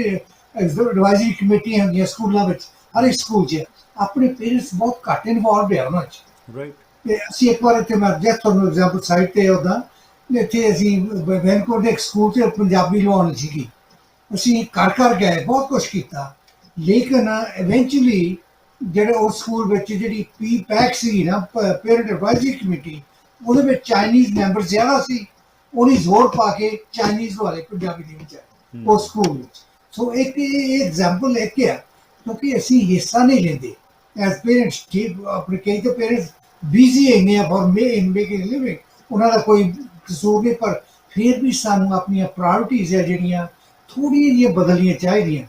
ਐਡਵਾਈਜ਼ਰੀ ਕਮੇਟੀਆਂ ਹੁੰਦੀਆਂ ਸਕੂਲਾਂ ਵਿੱਚ, ਹਰ ਇੱਕ ਸਕੂਲ 'ਚ ਆਪਣੇ ਪੇਰੈਂਟਸ ਬਹੁਤ ਘੱਟ ਇਨਵੋਲਵਡ ਆ ਉਹਨਾਂ 'ਚ। ਰਾਈਟ। ਤੇ ਅਸੀਂ ਇੱਕ ਵਾਰ ਇੱਥੇ, ਮੈਂ ਜਸਟ ਤੁਹਾਨੂੰ ਐਗਜ਼ਾਮਪਲ ਸਾਈਡ 'ਤੇ ਉੱਦਾਂ, ਇੱਥੇ ਅਸੀਂ ਵੈਨਕੂਵਰ ਦੇ ਇੱਕ ਸਕੂਲ 'ਚ ਪੰਜਾਬੀ ਲਵਾਉਣੀ ਸੀਗੀ, ਅਸੀਂ ਘਰ ਘਰ ਗਏ, ਬਹੁਤ ਕੁਛ ਕੀਤਾ, ਲੇਕਿਨ ਇਵੈਂਚੁਅਲੀ ਜਿਹੜੇ ਉਸ ਸਕੂਲ ਵਿੱਚ ਜਿਹੜੀ ਪੈਕ ਸੀ ਨਾ, ਪੇਰੈਂਟ ਐਡਵਾਈਜ਼ਰੀ ਕਮੇਟੀ, ਉਹਦੇ ਵਿੱਚ ਚਾਈਨੀਜ਼ ਮੈਂਬਰ ਜ਼ਿਆਦਾ ਸੀ, ਉਹਨੇ ਜ਼ੋਰ ਪਾ ਕੇ ਚਾਈਨੀਜ਼ ਵਾਲੇ ਪੰਜਾਬੀ ਦੇ ਵਿੱਚ ਉਸ ਸਕੂਲ ਵਿੱਚ। ਸੋ ਇੱਕ ਇਹ ਐਗਜ਼ਾਮਪਲ ਇੱਕ ਆ, ਕਿਉਂਕਿ ਅਸੀਂ ਹਿੱਸਾ ਨਹੀਂ ਲੈਂਦੇ ਐਜ਼ ਪੇਰੈਂਟਸ। ਠੀਕ, ਆਪਣੇ ਕਈ ਤਾਂ ਪੇਰੈਂਟਸ ਬਿਜ਼ੀ ਹੈਗੇ ਆ ਫॉर ਮੇਕਿੰਗ ਲਿਵਿੰਗ, ਉਹਨਾਂ ਦਾ ਕੋਈ ਕਸੂਰ ਨਹੀਂ, ਪਰ ਫਿਰ ਵੀ ਸਾਨੂੰ ਆਪਣੀਆਂ ਪ੍ਰਾਇੋਰਟੀਜ਼ ਹੈ ਜਿਹੜੀਆਂ ਥੋੜ੍ਹੀਆਂ ਜਿਹੀਆਂ ਬਦਲਣੀਆਂ ਚਾਹੀਦੀਆਂ,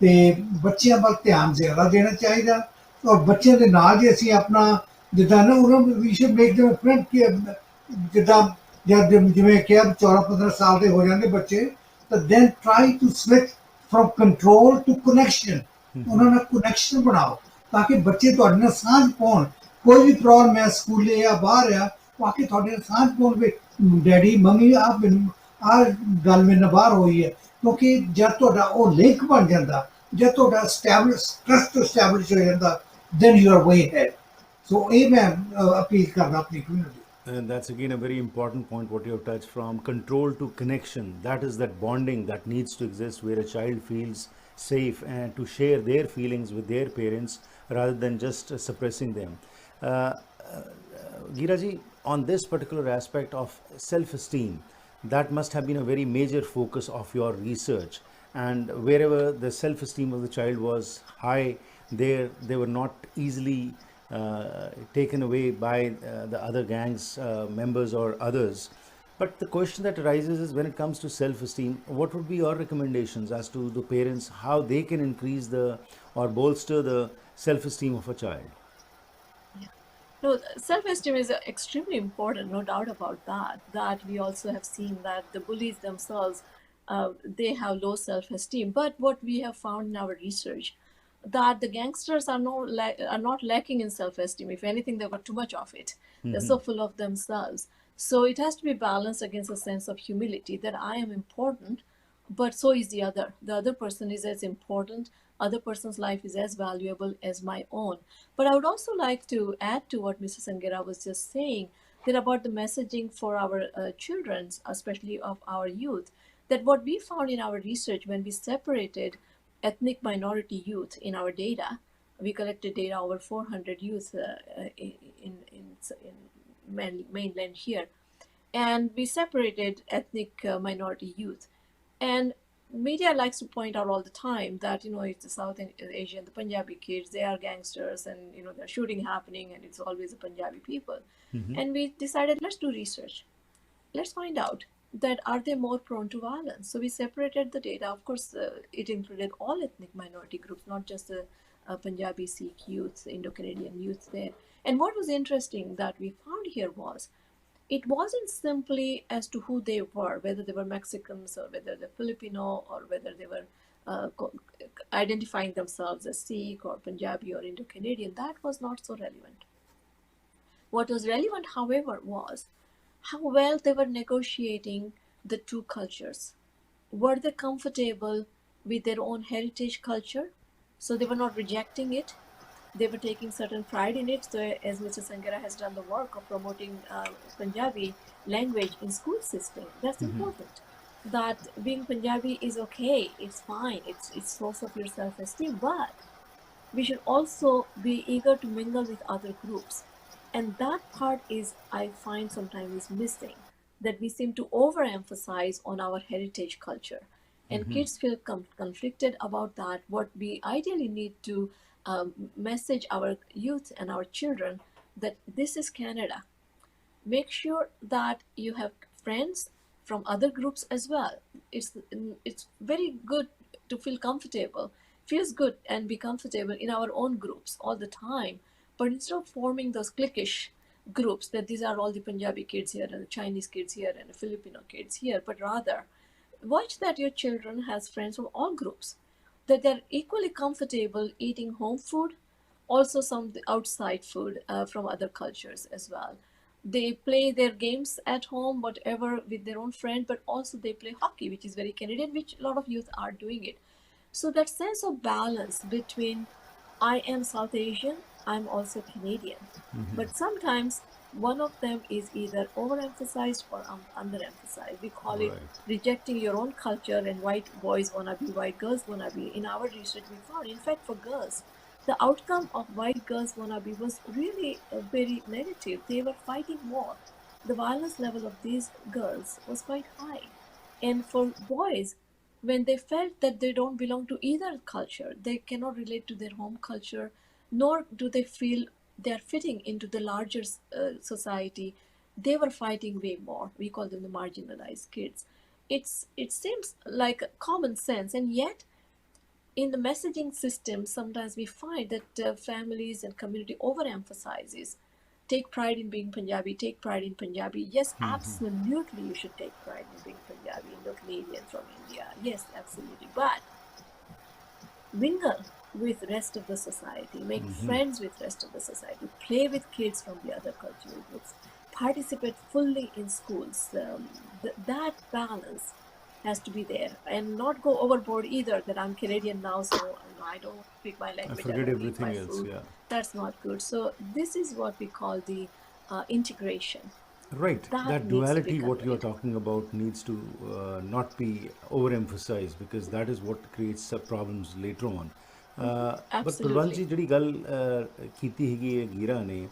ਤੇ ਬੱਚਿਆਂ ਵੱਲ ਧਿਆਨ ਜ਼ਿਆਦਾ ਦੇਣਾ ਚਾਹੀਦਾ। ਔਰ ਬੱਚਿਆਂ ਦੇ ਨਾਲ ਜੇ ਅਸੀਂ ਆਪਣਾ ਜਿੱਦਾਂ ਨਾ ਉਹਨਾਂ ਨੂੰ ਵੀ ਸ਼ੁਡ ਮੇਕ ਦੇਮ ਫਰੈਂਡ, ਜਿੱਦਾਂ ਜਦ ਜਿਵੇਂ ਕਿਹਾ 14-15 ਸਾਲ ਦੇ ਹੋ ਜਾਂਦੇ ਬੱਚੇ, ਤਾਂ then try to switch from control to connection. ਉਹਨਾਂ ਨਾਲ ਕਨੈਕਸ਼ਨ ਬਣਾਓ ਤਾਂ ਕਿ ਬੱਚੇ ਤੁਹਾਡੇ ਨਾਲ ਸਾਂਝ ਪਾਉਣ। ਕੋਈ ਵੀ ਪ੍ਰੋਬਲਮ ਹੈ ਸਕੂਲੇ ਜਾਂ ਬਾਹਰ ਆ, ਉਹ ਆ ਕੇ ਤੁਹਾਡੇ ਨਾਲ ਸਾਂਝ ਪਾਉਣ ਵੀ ਡੈਡੀ ਮੰਮੀ ਆਹ ਗੱਲ ਮੇਰੇ ਨਾਲ ਬਾਹਰ ਹੋਈ ਹੈ। ਕਿਉਂਕਿ ਜਦ ਤੁਹਾਡਾ ਉਹ ਲਿੰਕ ਬਣ ਜਾਂਦਾ, ਜਦ ਤੁਹਾਡਾ ਟਰਸਟ ਸਟੈਬਲਿਸ਼ ਹੋ ਜਾਂਦਾ, then you are way ahead. So ਇਹ ਮੈਂ ਅਪੀਲ ਕਰਦਾ ਆਪਣੀ community. And that's again a very important point what you have touched, from control to connection. That is that bonding that needs to exist, where a child feels safe and to share their feelings with their parents rather than just suppressing them. Uh, uh, Giraji, on this particular aspect of self-esteem, that must have been a very major focus of your research. And wherever the self-esteem of the child was high, there they were not easily taken away by the other gangs members or others. But the question that arises is, when it comes to self-esteem, what would be your recommendations as to the parents, how they can increase the or bolster the self-esteem of a child? No, self-esteem is extremely important, no doubt about that. That we also have seen that the bullies themselves, they have low self-esteem. But what we have found in our research, that the gangsters are not lacking in self-esteem. If anything, they've got too much of it. They're so full of themselves. So it has to be balanced against a sense of humility that I am important, but so is the other. The other person is as important. Other person's life is as valuable as my own. But I would also like to add to what Mrs. Sanghera was just saying, that about the messaging for our children, especially of our youth, that what we found in our research when we separated ethnic minority youth in our data, we collected data over 400 youth in mainland here, and we separated ethnic minority youth. And media likes to point out all the time that, it's the South Asian, the Punjabi kids, they are gangsters, and there's shooting happening, and it's always the Punjabi people. And we decided, let's do research. Let's find out that are they more prone to violence. So we separated the data. Of course, it included all ethnic minority groups, not just the Punjabi, Sikh youth, Indo-Canadian youth there. And what was interesting that we found here was, it wasn't simply as to who they were, whether they were Mexicans or whether they're Filipino or whether they were identifying themselves as Sikh or Punjabi or Indo-Canadian. That was not so relevant. What was relevant, however, was how well they were negotiating the two cultures. Were they comfortable with their own heritage culture? So they were not rejecting it. They were taking certain pride in it. So as Mr. Sanghera has done the work of promoting Punjabi language in school system, that's important. That being Punjabi is okay, it's fine, it's source of your self-esteem, but we should also be eager to mingle with other groups. And that part is, I find sometimes is missing, that we seem to overemphasize on our heritage culture. And kids feel conflicted about that. What we ideally need to message our youth and our children, that this is Canada. Make sure that you have friends from other groups as well. It's very good to feel comfortable. Feels good and be comfortable in our own groups all the time. But instead of forming those cliquish groups, that these are all the Punjabi kids here and the Chinese kids here and the Filipino kids here, but rather watch that your children has friends from all groups, that they're equally comfortable eating home food, also some outside food from other cultures as well. They play their games at home, whatever, with their own friend, but also they play hockey, which is very Canadian, which a lot of youth are doing it. So that sense of balance between, I am South Asian, I'm also Canadian. But sometimes one of them is either overemphasized or underemphasized. We call it rejecting your own culture, and white boys wanna be, white girls wanna be. In our research, we found, in fact, for girls, the outcome of white girls wanna be was really very negative. They were fighting more. The violence level of these girls was quite high. And for boys, when they felt that they don't belong to either culture, they cannot relate to their home culture, nor do they feel they're fitting into the larger society, they were fighting way more. We call them the marginalized kids. It seems like common sense, and yet in the messaging system, sometimes we find that families and community overemphasizes. Take pride in being Punjabi, take pride in Punjabi. Yes, absolutely you should take pride in being Punjabi, Indo-Canadian from India. Yes, absolutely. But mingle with rest of the society, make friends with rest of the society, play with kids from the other cultural groups, participate fully in schools. That balance has to be there, and not go overboard either, that I'm Canadian now, so I'm no, I don't speak my I language, I forget don't eat everything my else. food. Yeah. That's not good. So this is what we call the integration. Right, That that needs to be duality, what you're conveyed. talking about, needs to not be overemphasized because that is what creates problems later on. But ਪ੍ਰਬੰਧ Absolutely. ਜੀ ਜਿਹੜੀ ਗੱਲ ਕੀਤੀ ਹੈਗੀ ਹੈ Guerra ਨੇ,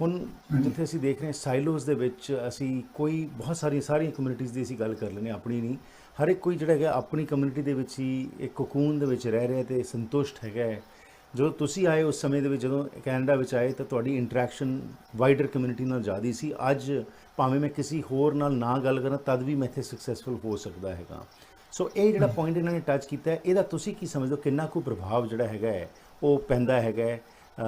ਹੁਣ ਹਾਂਜੀ ਜਿੱਥੇ ਅਸੀਂ ਦੇਖ ਰਹੇ ਹਾਂ ਸਾਈਲੋਜ਼ ਦੇ ਵਿੱਚ ਅਸੀਂ ਕੋਈ ਬਹੁਤ ਸਾਰੀਆਂ ਕਮਿਊਨਿਟੀਜ਼ ਦੀ ਅਸੀਂ ਗੱਲ ਕਰ ਲੈਂਦੇ ਹਾਂ, ਆਪਣੀ ਨਹੀਂ, ਹਰ ਇੱਕ ਕੋਈ ਜਿਹੜਾ ਹੈਗਾ ਆਪਣੀ ਕਮਿਊਨਿਟੀ ਦੇ ਵਿੱਚ ਹੀ ਇੱਕ ਕੋਕੂਨ ਦੇ ਵਿੱਚ ਰਹਿ ਰਿਹਾ ਤੇ ਸੰਤੁਸ਼ਟ ਹੈਗਾ ਹੈ। ਜਦੋਂ ਤੁਸੀਂ ਆਏ ਉਸ ਸਮੇਂ ਦੇ ਵਿੱਚ, ਜਦੋਂ ਕੈਨੇਡਾ ਵਿੱਚ ਆਏ, ਤਾਂ ਤੁਹਾਡੀ ਇੰਟਰੈਕਸ਼ਨ ਵਾਈਡਰ ਕਮਿਊਨਿਟੀ ਨਾਲ ਜ਼ਿਆਦਾ ਸੀ। ਅੱਜ ਭਾਵੇਂ ਮੈਂ ਕਿਸੇ ਹੋਰ ਨਾਲ ਨਾ ਗੱਲ ਕਰਾਂ ਤਦ ਵੀ ਮੈਂ ਇੱਥੇ ਸਕਸੈਸਫੁਲ ਹੋ ਸਕਦਾ ਹੈਗਾ। ਸੋ ਇਹ ਜਿਹੜਾ ਪੁਆਇੰਟ ਇਹਨਾਂ ਨੇ ਟੱਚ ਕੀਤਾ ਹੈ, ਇਹਦਾ ਤੁਸੀਂ ਕੀ ਸਮਝਦੇ ਹੋ, ਕਿੰਨਾ ਕੁ ਪ੍ਰਭਾਵ ਜਿਹੜਾ ਹੈਗਾ ਹੈ ਉਹ ਪੈਂਦਾ ਹੈਗਾ ਹੈ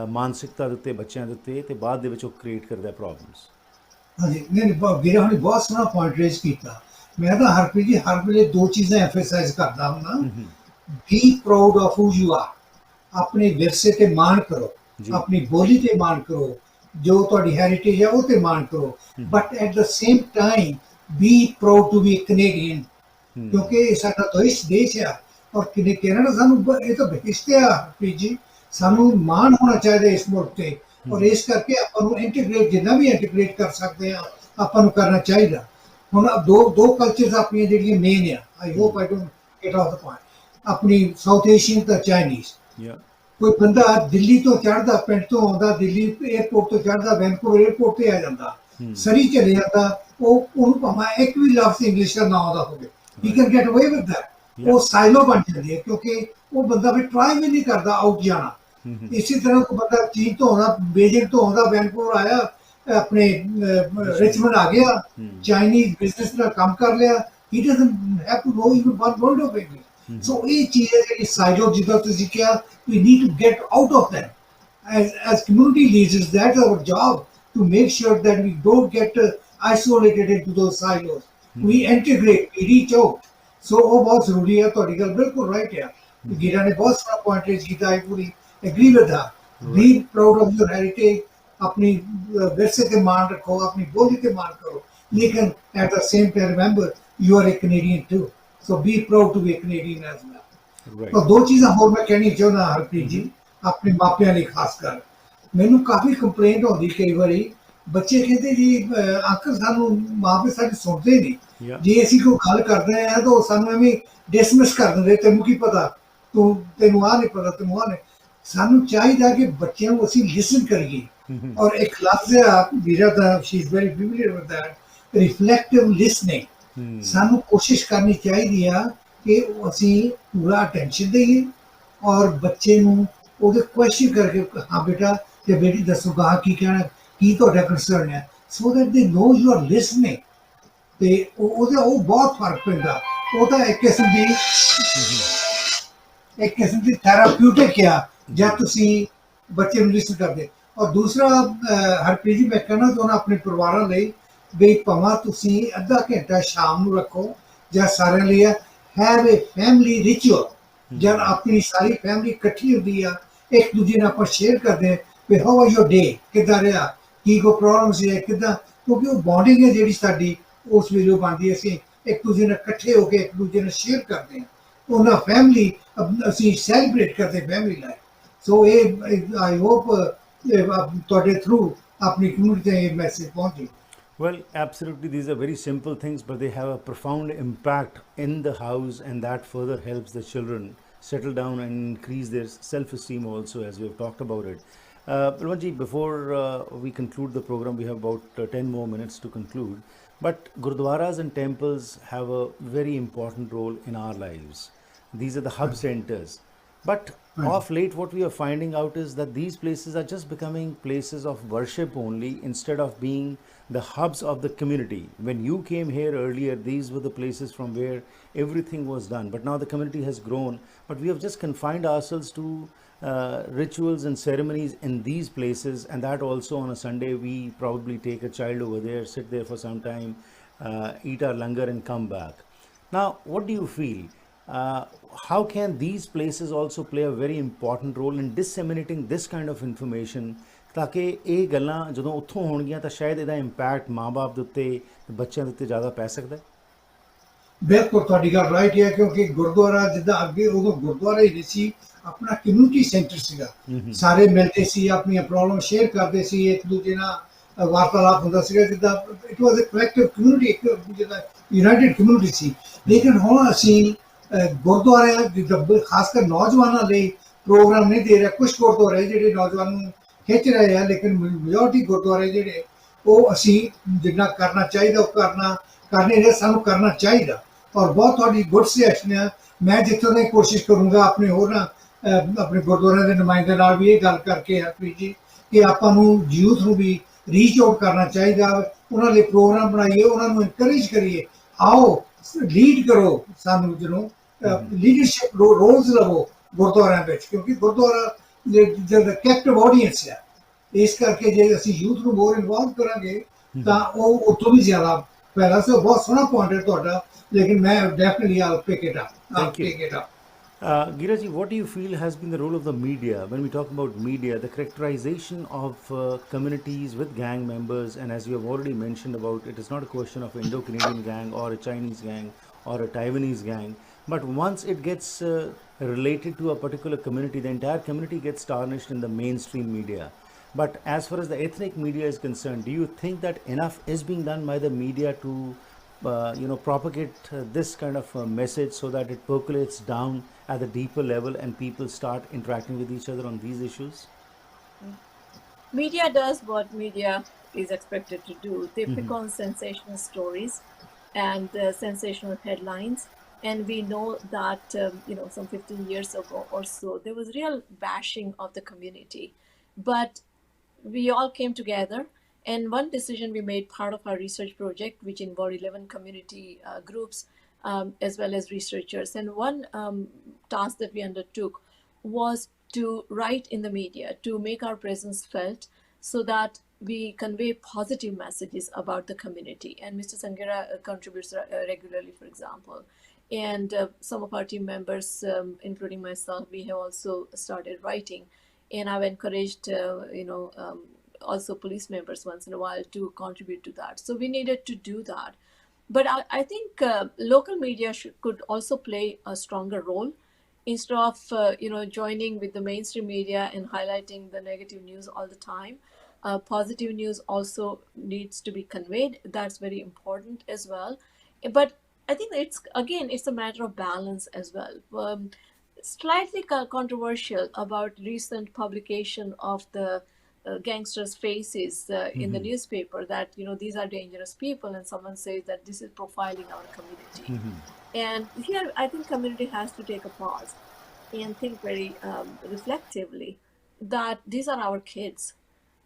ਮਾਨਸਿਕਤਾ ਦੇ ਉੱਤੇ, ਬੱਚਿਆਂ ਦੇ ਉੱਤੇ, ਅਤੇ ਬਾਅਦ ਦੇ ਵਿੱਚ ਉਹ ਕ੍ਰੀਏਟ ਕਰਦਾ ਪ੍ਰੋਬਲਮਸ? ਹਾਂਜੀ ਨਹੀਂ ਨਹੀਂ ਵੀਰੇ ਹੁਣੇ ਬਹੁਤ ਸੋਹਣਾ ਪੁਆਇੰਟ ਰੇਜ਼ ਕੀਤਾ। ਮੈਂ ਤਾਂ ਹਰਪ੍ਰੀਤ ਜੀ ਹਰ ਵੇਲੇ ਦੋ ਚੀਜ਼ਾਂ ਐਮਫੇਸਾਈਜ਼ ਕਰਦਾ ਹੁੰਦਾ। Be proud of who you are, ਆਪਣੇ ਵਿਰਸੇ ਤੇ ਮਾਣ ਕਰੋ, ਜੀ। ਆਪਣੀ ਬੋਲੀ ਤੇ ਮਾਣ ਕਰੋ, ਜੋ ਤੁਹਾਡੀ ਹੈਰੀਟੇਜ ਹੈ ਉਹ ਤੇ ਮਾਣ ਕਰੋ, but at the same time be proud to be Canadian, ਕਿਉਂਕਿ ਇਹ ਸਾਡਾ ਦੇਸ਼ ਆ। ਔਰ ਕੈਨੇਡਾ ਸਾਨੂੰ ਇਹ ਤਾਂ ਬਹਿਸ਼ਤ ਆ ਹਰਪ੍ਰੀਤ ਜੀ, ਸਾਨੂੰ ਮਾਣ ਹੋਣਾ ਚਾਹੀਦਾ ਇਸ ਮੁਲਕ ਤੇ। ਔਰ ਇਸ ਕਰਕੇ ਆਪਾਂ ਨੂੰ ਇੰਟੀਗ੍ਰੇਟ ਜਿੰਨਾ ਵੀ ਇੰਟੀਗ੍ਰੇਟ ਕਰ ਸਕਦੇ ਆ ਆਪਾਂ ਨੂੰ ਕਰਨਾ ਚਾਹੀਦਾ। ਹੁਣ ਦੋ ਕਲਚਰਸ ਆਪਣੀਆਂ ਜਿਹੜੀਆਂ ਮੇਨ ਆ, I hope I don't get of the point, ਆਪਣੀ ਸਾਊਥ ਏਸ਼ੀਅਨ ਤਾਂ ਚਾਈਨੀਜ਼। ਕੋਈ ਬੰਦਾ ਦਿੱਲੀ ਤੋਂ ਚੜ੍ਹਦਾ, ਪਿੰਡ ਤੋਂ ਆਉਂਦਾ, ਦਿੱਲੀ 에ਅਰਪੋਰਟ ਤੋਂ ਚੜ੍ਹਦਾ, ਵੈਨਕੂਵਰ 에ਅਰਪੋਰਟ ਤੇ ਆ ਜਾਂਦਾ, ਸਰੀ ਚਲੇ ਜਾਂਦਾ, ਉਹਨੂੰ ਭਾਵੇਂ ਇੱਕ ਵੀ ਲਫ਼ਜ਼ ਇੰਗਲਿਸ਼ ਦਾ ਨਾ ਆਉਂਦਾ ਹੋਵੇ, ਹੀ ਕੈਨ ਗੈਟ ਅਵੇ ਵਿਦ ਦੈਟ। ਉਹ ਸਾਈਲੋ ਬਣ ਜਾਂਦੀ ਹੈ, ਕਿਉਂਕਿ ਉਹ ਬੰਦਾ ਵੀ ਟਰਾਈ ਵੀ ਨਹੀਂ ਕਰਦਾ ਆਊਟ ਜਾਣਾ। ਇਸੇ ਤਰ੍ਹਾਂ ਕੋਈ ਬੰਦਾ ਚੀਨ ਤੋਂ ਆਉਂਦਾ, ਬੀਜਿੰਗ ਤੋਂ ਆਉਂਦਾ, ਵੈਨਕੂਵਰ ਆਇਆ, ਆਪਣੇ ਰਿਚਮੰਡ ਆ ਗਿਆ, ਚਾਈਨੀਜ਼ ਬਿਜ਼ਨਸ ਨਾਲ ਕੰਮ ਕਰ ਲਿਆ, he doesn't have to know even one word of English. So ਇਹ ਚੀਜ਼ ਹੈ ਜਿਹੜੀ ਸਾਈਲੋ, ਜਿੱਦਾਂ ਤੁਸੀਂ ਕਿਹਾ, we need to get out of them. As community leaders, that's our job, to make sure that we don't get isolated into those silos. We integrate, we reach out. So ਉਹ ਬਹੁਤ ਜ਼ਰੂਰੀ ਹੈ। ਤੁਹਾਡੀ ਗੱਲ ਬਿਲਕੁਲ ਰਾਈਟ ਹੈ। Guerra ਨੇ ਬਹੁਤ ਸਾਰਾ ਪੁਆਇੰਟ ਰੇਜ਼ ਕੀਤਾ, I fully agree with that. Be proud of your heritage, ਆਪਣੀ ਵਿਰਸੇ ਤੇ ਮਾਣ ਰੱਖੋ, ਆਪਣੀ ਬੋਲੀ ਤੇ ਮਾਣ ਕਰੋ, ਲੇਕਿਨ at the same time remember you are a Canadian too. So be proud to be a Canadian as well. ਤਾਂ ਦੋ ਚੀਜ਼ਾਂ ਹੋਰ ਮੈਂ ਕਹਿਣੀ ਚਾਹੁੰਦਾ ਹਰਪ੍ਰੀਤ ਜੀ, ਆਪਣੇ ਮਾਪਿਆਂ ਲਈ ਖਾਸ ਕਰ। ਮੈਨੂੰ ਕਾਫੀ ਕੰਪਲੇਂਟ ਆਉਂਦੀ ਕਈ ਵਾਰੀ, ਬੱਚੇ ਕਹਿੰਦੇ ਜੀ ਅੰਕਲ ਸਾਨੂੰ ਮਾਪੇ ਸਾਡੇ ਸੁਣਦੇ ਨਹੀਂ, ਜੇ ਅਸੀਂ ਕੋਈ ਗੱਲ ਕਰਦੇ ਆ ਤਾਂ ਉਹ ਸਾਨੂੰ ਐਵੇਂ ਡਿਸਮਿਸ ਕਰ ਦਿੰਦੇ, ਤੈਨੂੰ ਕੀ ਪਤਾ, ਤੈਨੂੰ ਆਹ ਨਹੀਂ ਪਤਾ, ਤੈਨੂੰ ਆਹ ਨਹੀਂ। ਸਾਨੂੰ ਚਾਹੀਦਾ ਕਿ ਬੱਚਿਆਂ ਨੂੰ ਅਸੀਂ ਲਿਸਨ ਕਰੀਏ। ਔਰ ਇੱਕ ਲਫ਼ਜ਼ ਆ ਵੀਰਾ ਦਾ, she is very familiar with that, reflective listening. ਸਾਨੂੰ ਕੋਸ਼ਿਸ਼ ਕਰਨੀ ਚਾਹੀਦੀ ਆ ਕਿ ਅਸੀਂ ਪੂਰਾ ਅਟੈਂਸ਼ਨ ਦੇਈਏ ਔਰ ਬੱਚੇ ਨੂੰ ਉਹਦੇ ਕੁਐਸਚਨ ਕਰਕੇ, ਹਾਂ ਬੇਟਾ ਤੇ ਬੇਟੀ ਦੱਸੋ ਗਾਹ ਕੀ ਕਹਿਣਾ, ਕੀ ਤੁਹਾਡਾ ਕੰਸਰਨ ਹੈ, ਸੋ ਦੈਟ ਦੇ ਨੋ ਯੂ ਆਰ ਲਿਸਨਿੰਗ। ਤੇ ਉਹ ਬਹੁਤ ਫਰਕ ਪੈਂਦਾ। ਉਹ ਤਾਂ ਇੱਕ ਕਿਸਮ ਦੀ ਥੈਰਾਪਿਊਟਿਕ ਆ ਜਦ ਤੁਸੀਂ ਬੱਚੇ ਨੂੰ ਲਿਸਨ ਕਰਦੇ। ਔਰ ਦੂਸਰਾ ਹਰਪ੍ਰੀਤ ਜੀ ਮੈਂ ਕਹਿਣਾ ਚਾਹੁੰਦਾ ਆਪਣੇ ਪਰਿਵਾਰਾਂ ਲਈ, ਵੀ ਭਾਵੇਂ ਤੁਸੀਂ ਅੱਧਾ ਘੰਟਾ ਸ਼ਾਮ ਨੂੰ ਰੱਖੋ ਜਾਂ ਸਾਰਿਆਂ ਲਈ, ਹੈਵ ਏ ਫੈਮਿਲੀ ਰਿਚੁਅਲ। ਜਦ ਆਪਣੀ ਸਾਰੀ ਫੈਮਿਲੀ ਇਕੱਠੀ ਹੁੰਦੀ ਆ, ਇੱਕ ਦੂਜੇ ਨਾਲ ਆਪਾਂ ਸ਼ੇਅਰ ਕਰਦੇ ਹਾਂ ਵੀ ਹਾਊ ਵਾਜ਼ ਯੋਰ ਡੇ, ਕਿੱਦਾਂ ਰਿਹਾ, ਕੀ ਕੋਈ ਪ੍ਰੋਬਲਮ ਸੀ ਕਿੱਦਾਂ, ਕਿਉਂਕਿ ਉਹ ਬੌਂਡਿੰਗ ਹੈ ਜਿਹੜੀ ਸਾਡੀ ਉਸ ਵੇਲੇ ਉਹ ਬਣਦੀ ਹੈ। ਅਸੀਂ ਇੱਕ ਦੂਜੇ ਨਾਲ ਇਕੱਠੇ ਹੋ ਕੇ ਇੱਕ ਦੂਜੇ ਨਾਲ ਸ਼ੇਅਰ ਕਰਦੇ ਹਾਂ, ਉਹਨਾਂ ਫੈਮਿਲੀ ਅਸੀਂ ਸੈਲੀਬ੍ਰੇਟ ਕਰਦੇ ਫੈਮਿਲੀ ਲਾਈਫ। ਸੋ ਇਹ ਆਈ ਹੋਪ ਤੁਹਾਡੇ ਥਰੂ ਆਪਣੀ ਕਮਿਊਨਿਟੀ ਤੇ ਇਹ ਮੈਸੇਜ ਪਹੁੰਚੇ। Well, absolutely. These are very simple things, but they have a profound impact in the house, and that further helps the children settle down and increase their self-esteem also, as we have talked about it. Balwant ji, before we conclude the program, we have about 10 more minutes to conclude. But gurdwaras and temples have a very important role in our lives. These are the hub centers. But of late, what we are finding out is that these places are just becoming places of worship only, instead of being the hubs of the community. When you came here earlier, these were the places from where everything was done. But now the community has grown, but we have just confined ourselves to rituals and ceremonies in these places, and that also on a Sunday we probably take a child over there, sit there for some time, eat our langar and come back. Now, what do you feel? How can these places also play a very important role in disseminating this kind of information, ਤਾਂ ਕਿ ਇਹ ਗੱਲਾਂ ਜਦੋਂ ਉੱਥੋਂ ਹੋਣਗੀਆਂ ਤਾਂ ਸ਼ਾਇਦ ਇਹਦਾ ਇੰਪੈਕਟ ਮਾਂ ਬਾਪ ਦੇ ਉੱਤੇ, ਬੱਚਿਆਂ ਦੇ ਉੱਤੇ ਜ਼ਿਆਦਾ ਪੈ ਸਕਦਾ ਹੈ? ਬਿਲਕੁਲ ਤੁਹਾਡੀ ਗੱਲ ਰਾਈਟ ਹੈ, ਕਿਉਂਕਿ ਗੁਰਦੁਆਰਾ ਜਿੱਦਾਂ ਅੱਗੇ ਉਦੋਂ ਗੁਰਦੁਆਰਾ ਹੀ ਨਹੀਂ ਸੀ, ਆਪਣਾ ਕਮਿਊਨਿਟੀ ਸੈਂਟਰ ਸੀਗਾ। ਸਾਰੇ ਮਿਲਦੇ ਸੀ, ਆਪਣੀਆਂ ਪ੍ਰੋਬਲਮ ਸ਼ੇਅਰ ਕਰਦੇ ਸੀ, ਇੱਕ ਦੂਜੇ ਨਾਲ ਵਾਰਤਾਲਾਪ ਹੁੰਦਾ ਸੀਗਾ, ਜਿੱਦਾਂ it was a collective community, ਇੱਕ ਜਿੱਦਾਂ ਯੂਨਾਈਟਿਡ ਕਮਿਊਨਿਟੀ ਸੀ। ਲੇਕਿਨ ਹੁਣ ਅਸੀਂ ਗੁਰਦੁਆਰਿਆਂ ਜਿੱਦਾਂ ਖਾਸ ਕਰ ਨੌਜਵਾਨਾਂ ਲਈ ਪ੍ਰੋਗਰਾਮ ਨਹੀਂ ਦੇ ਰਿਹਾ। ਕੁਛ ਗੁਰਦੁਆਰੇ ਜਿਹੜੇ ਨੌਜਵਾਨ ਨੂੰ ਖਿੱਚ ਰਹੇ ਆ, ਲੇਕਿਨ ਮੈਜੋਰਟੀ ਗੁਰਦੁਆਰੇ ਜਿਹੜੇ ਉਹ ਅਸੀਂ ਜਿੰਨਾ ਕਰਨਾ ਚਾਹੀਦਾ ਉਹ ਕਰਨੇ ਜਿਹੜੇ ਸਾਨੂੰ ਕਰਨਾ ਚਾਹੀਦਾ। ਔਰ ਬਹੁਤ ਤੁਹਾਡੀ ਗੁੱਡ ਸੁਜੈਸ਼ਨ ਹੈ। ਮੈਂ ਜਿੱਥੋਂ ਤੱਕ ਕੋਸ਼ਿਸ਼ ਕਰੂੰਗਾ ਆਪਣੇ ਹੋਰਾਂ ਆਪਣੇ ਗੁਰਦੁਆਰਿਆਂ ਦੇ ਨੁਮਾਇੰਦੇ ਨਾਲ ਵੀ ਇਹ ਗੱਲ ਕਰਕੇ ਹਰਪ੍ਰੀਤ ਜੀ, ਕਿ ਆਪਾਂ ਨੂੰ ਯੂਥ ਨੂੰ ਵੀ ਰੀਚ ਆਊਟ ਕਰਨਾ ਚਾਹੀਦਾ, ਉਹਨਾਂ ਲਈ ਪ੍ਰੋਗਰਾਮ ਬਣਾਈਏ, ਉਹਨਾਂ ਨੂੰ ਇਨਕਰੇਜ ਕਰੀਏ, ਆਓ ਲੀਡ ਕਰੋ, ਸਾਨੂੰ ਜਦੋਂ ਲੀਡਰਸ਼ਿਪ ਰੋਲਸ ਲਵੋ ਗੁਰਦੁਆਰਿਆਂ ਵਿੱਚ, ਕਿਉਂਕਿ ਗੁਰਦੁਆਰਾ ਜਿਹੜਾ ਕੈਪਟਿਵ ਆਡੀਅੰਸ ਹੈ। ਇਸ ਕਰਕੇ ਜੇ ਅਸੀਂ ਯੂਥ ਨੂੰ ਮੋਰ ਇਨਵੋਲਵ ਕਰਾਂਗੇ ਤਾਂ ਉਹ ਉੱਥੋਂ ਵੀ ਜ਼ਿਆਦਾ ਫਾਇਦਾ। ਸੋ ਬਹੁਤ ਸੋਹਣਾ ਪੁਆਇੰਟ ਹੈ ਤੁਹਾਡਾ, ਲੇਕਿਨ ਮੈਂ definitely all pick it up. Thank you. Take it up. Gira ji, what do you feel has been the role of the media when we talk about media, the characterization of communities with gang members? And as you have already mentioned about, it is not a question of Indo-Canadian gang or a Chinese gang or a Taiwanese gang, but once it gets related to a particular community, the entire community gets tarnished in the mainstream media. But as far as the ethnic media is concerned, do you think that enough is being done by the media to propagate this kind of message so that it percolates down at the deeper level and people start interacting with each other on these issues? Media does what media is expected to do. They pick on sensational stories and sensational headlines. And we know that, some 15 years ago or so, there was real bashing of the community. But we all came together, and one decision we made, part of our research project, which involved 11 community groups as well as researchers. And one task that we undertook was to write in the media, to make our presence felt so that we convey positive messages about the community. And Mr. Sanghera contributes regularly, for example. And some of our team members, including myself, we have also started writing. And I've encouraged, also police members once in a while to contribute to that. So we needed to do that. But I think local media could also play a stronger role. Instead of joining with the mainstream media and highlighting the negative news all the time, positive news also needs to be conveyed. That's very important as well. But I think it's a matter of balance as well. Slightly controversial about recent publication of the gangsters' faces in the newspaper, that these are dangerous people, and someone says that this is profiling our community. And here I think community has to take a pause and think very reflectively that these are our kids,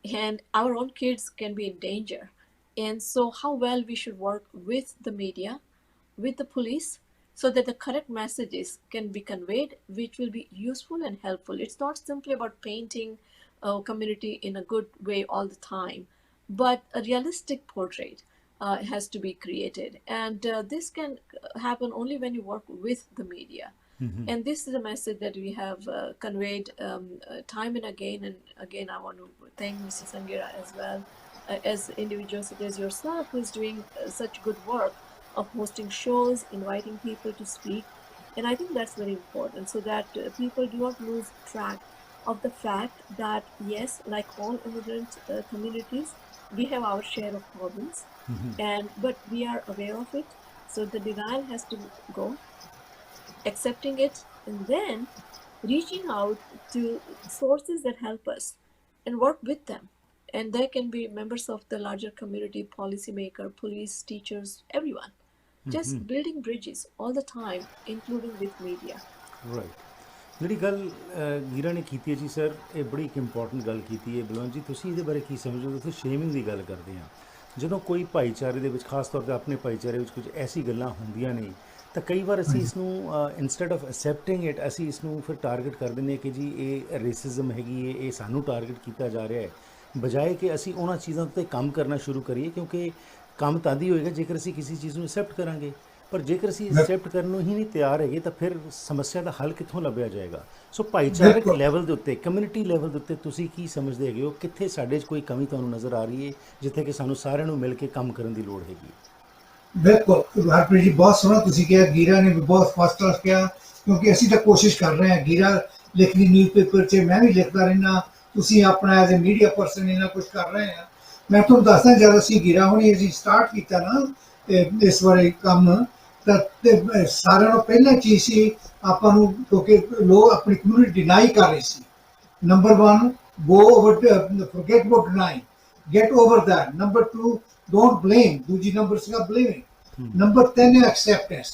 and our own kids can be in danger. And so how well we should work with the media, with the police, so that the correct messages can be conveyed, which will be useful and helpful. It's not simply about painting a community in a good way all the time, but a realistic portrait has to be created. And this can happen only when you work with the media. And this is a message that we have conveyed time and again. And again, I want to thank Mr. Sanghera as well, as individuals such as yourself, who is doing such good work of hosting shows, inviting people to speak. And I think that's very important, so that people do not lose track of the fact that, yes, like all immigrant communities, we have our share of problems, but we are aware of it. So the denial has to go, accepting it, and then reaching out to sources that help us and work with them. And they can be members of the larger community, policymaker, police, teachers, everyone. Just building bridges all the time, including with media. Right. ਜਿਹੜੀ ਗੱਲ Guerra ਨੇ ਕੀਤੀ ਹੈ ਜੀ sir, ਇਹ ਬੜੀ ਇੱਕ important ਗੱਲ ਕੀਤੀ ਹੈ। ਬਲਵੰਤ ਜੀ, ਤੁਸੀਂ ਇਹਦੇ ਬਾਰੇ ਕੀ ਸਮਝਦੇ ਹੋ? ਤੁਸੀਂ ਸ਼ੇਮਿੰਗ ਦੀ ਗੱਲ ਕਰਦੇ ਹਾਂ, ਜਦੋਂ ਕੋਈ ਭਾਈਚਾਰੇ ਦੇ ਵਿੱਚ, ਖਾਸ ਤੌਰ 'ਤੇ ਆਪਣੇ ਭਾਈਚਾਰੇ ਵਿੱਚ ਕੁਝ ਐਸੀ ਗੱਲਾਂ ਹੁੰਦੀਆਂ ਨੇ, ਤਾਂ ਕਈ ਵਾਰ ਅਸੀਂ ਇਸ ਨੂੰ ਇੰਸਟੈਡ ਆਫ ਐਕਸੈਪਟਿੰਗ ਇਟ, ਅਸੀਂ ਇਸ ਨੂੰ ਫਿਰ ਟਾਰਗੇਟ ਕਰ ਦਿੰਦੇ ਹਾਂ ਕਿ ਜੀ ਇਹ ਰੇਸਿਜ਼ਮ ਹੈਗੀ ਹੈ, ਇਹ ਸਾਨੂੰ ਟਾਰਗੇਟ ਕੀਤਾ ਜਾ ਰਿਹਾ ਹੈ, ਬਜਾਏ ਕਿ ਅਸੀਂ ਉਹਨਾਂ ਚੀਜ਼ਾਂ 'ਤੇ ਕੰਮ ਕਰਨਾ ਸ਼ੁਰੂ ਕਰੀਏ। ਕਿਉਂਕਿ ਕੰਮ ਤਾਂ ਹੀ ਹੋਏਗਾ ਜੇਕਰ ਅਸੀਂ ਕਿਸੇ ਚੀਜ਼ ਨੂੰ ਐਕਸੈਪਟ ਕਰਾਂਗੇ, ਪਰ ਜੇਕਰ ਅਸੀਂ ਐਕਸੈਪਟ ਕਰਨ ਨੂੰ ਹੀ ਨਹੀਂ ਤਿਆਰ ਹੈਗੇ, ਤਾਂ ਫਿਰ ਸਮੱਸਿਆ ਦਾ ਹੱਲ ਕਿੱਥੋਂ ਲੱਭਿਆ ਜਾਏਗਾ? ਸੋ ਭਾਈਚਾਰਕ ਲੈਵਲ ਦੇ ਉੱਤੇ, ਕਮਿਊਨਿਟੀ ਲੈਵਲ ਦੇ ਉੱਤੇ ਤੁਸੀਂ ਕੀ ਸਮਝਦੇ ਹੈਗੇ ਹੋ? ਕਿੱਥੇ ਸਾਡੇ 'ਚ ਕੋਈ ਕਮੀ ਤੁਹਾਨੂੰ ਨਜ਼ਰ ਆ ਰਹੀ ਹੈ, ਜਿੱਥੇ ਕਿ ਸਾਨੂੰ ਸਾਰਿਆਂ ਨੂੰ ਮਿਲ ਕੇ ਕੰਮ ਕਰਨ ਦੀ ਲੋੜ ਹੈਗੀ? ਬਿਲਕੁਲ ਹਰਪ੍ਰੀਤ ਜੀ ਬਹੁਤ ਸੋਹਣਾ ਤੁਸੀਂ ਕਿਹਾ ਗੀਰਾ ਨੇ ਵੀ ਬਹੁਤ ਫਸਟ ਕਲਾਸ ਕਿਹਾ ਕਿਉਂਕਿ ਅਸੀਂ ਤਾਂ ਕੋਸ਼ਿਸ਼ ਕਰ ਰਹੇ ਹਾਂ ਗੀਰਾ ਲਿਖਦੀ ਨਿਊਜ਼ਪੇਪਰ 'ਚ ਮੈਂ ਵੀ ਲਿਖਦਾ ਰਹਿਣਾ ਤੁਸੀਂ ਆਪਣਾ ਐਜ਼ ਏ ਮੀਡੀਆ ਪਰਸਨ ਇਹਨਾਂ ਕੁਝ ਕਰ ਰਹੇ ਆ ਮੈਂ ਤੁਹਾਨੂੰ ਦੱਸਦਾ ਜਦ ਅਸੀਂ ਗੀਰਾ ਹੁਣੀ ਅਸੀਂ ਸਟਾਰਟ ਕੀਤਾ ਨਾ ਇਸ ਬਾਰੇ ਕੰਮ ਤਾਂ ਸਾਰਿਆਂ ਨੂੰ ਪਹਿਲਾਂ ਚੀਜ਼ ਸੀ ਆਪਾਂ ਨੂੰ ਕਿਉਂਕਿ ਲੋਕ ਆਪਣੀ ਕਮਿਊਨਿਟੀ ਡਿਨਾਈ ਕਰ ਰਹੇ ਸੀ Number one, go over, forget about denying. Get over that. Number two, don't blame. दूसरी number से blaming. Number 10 है acceptance.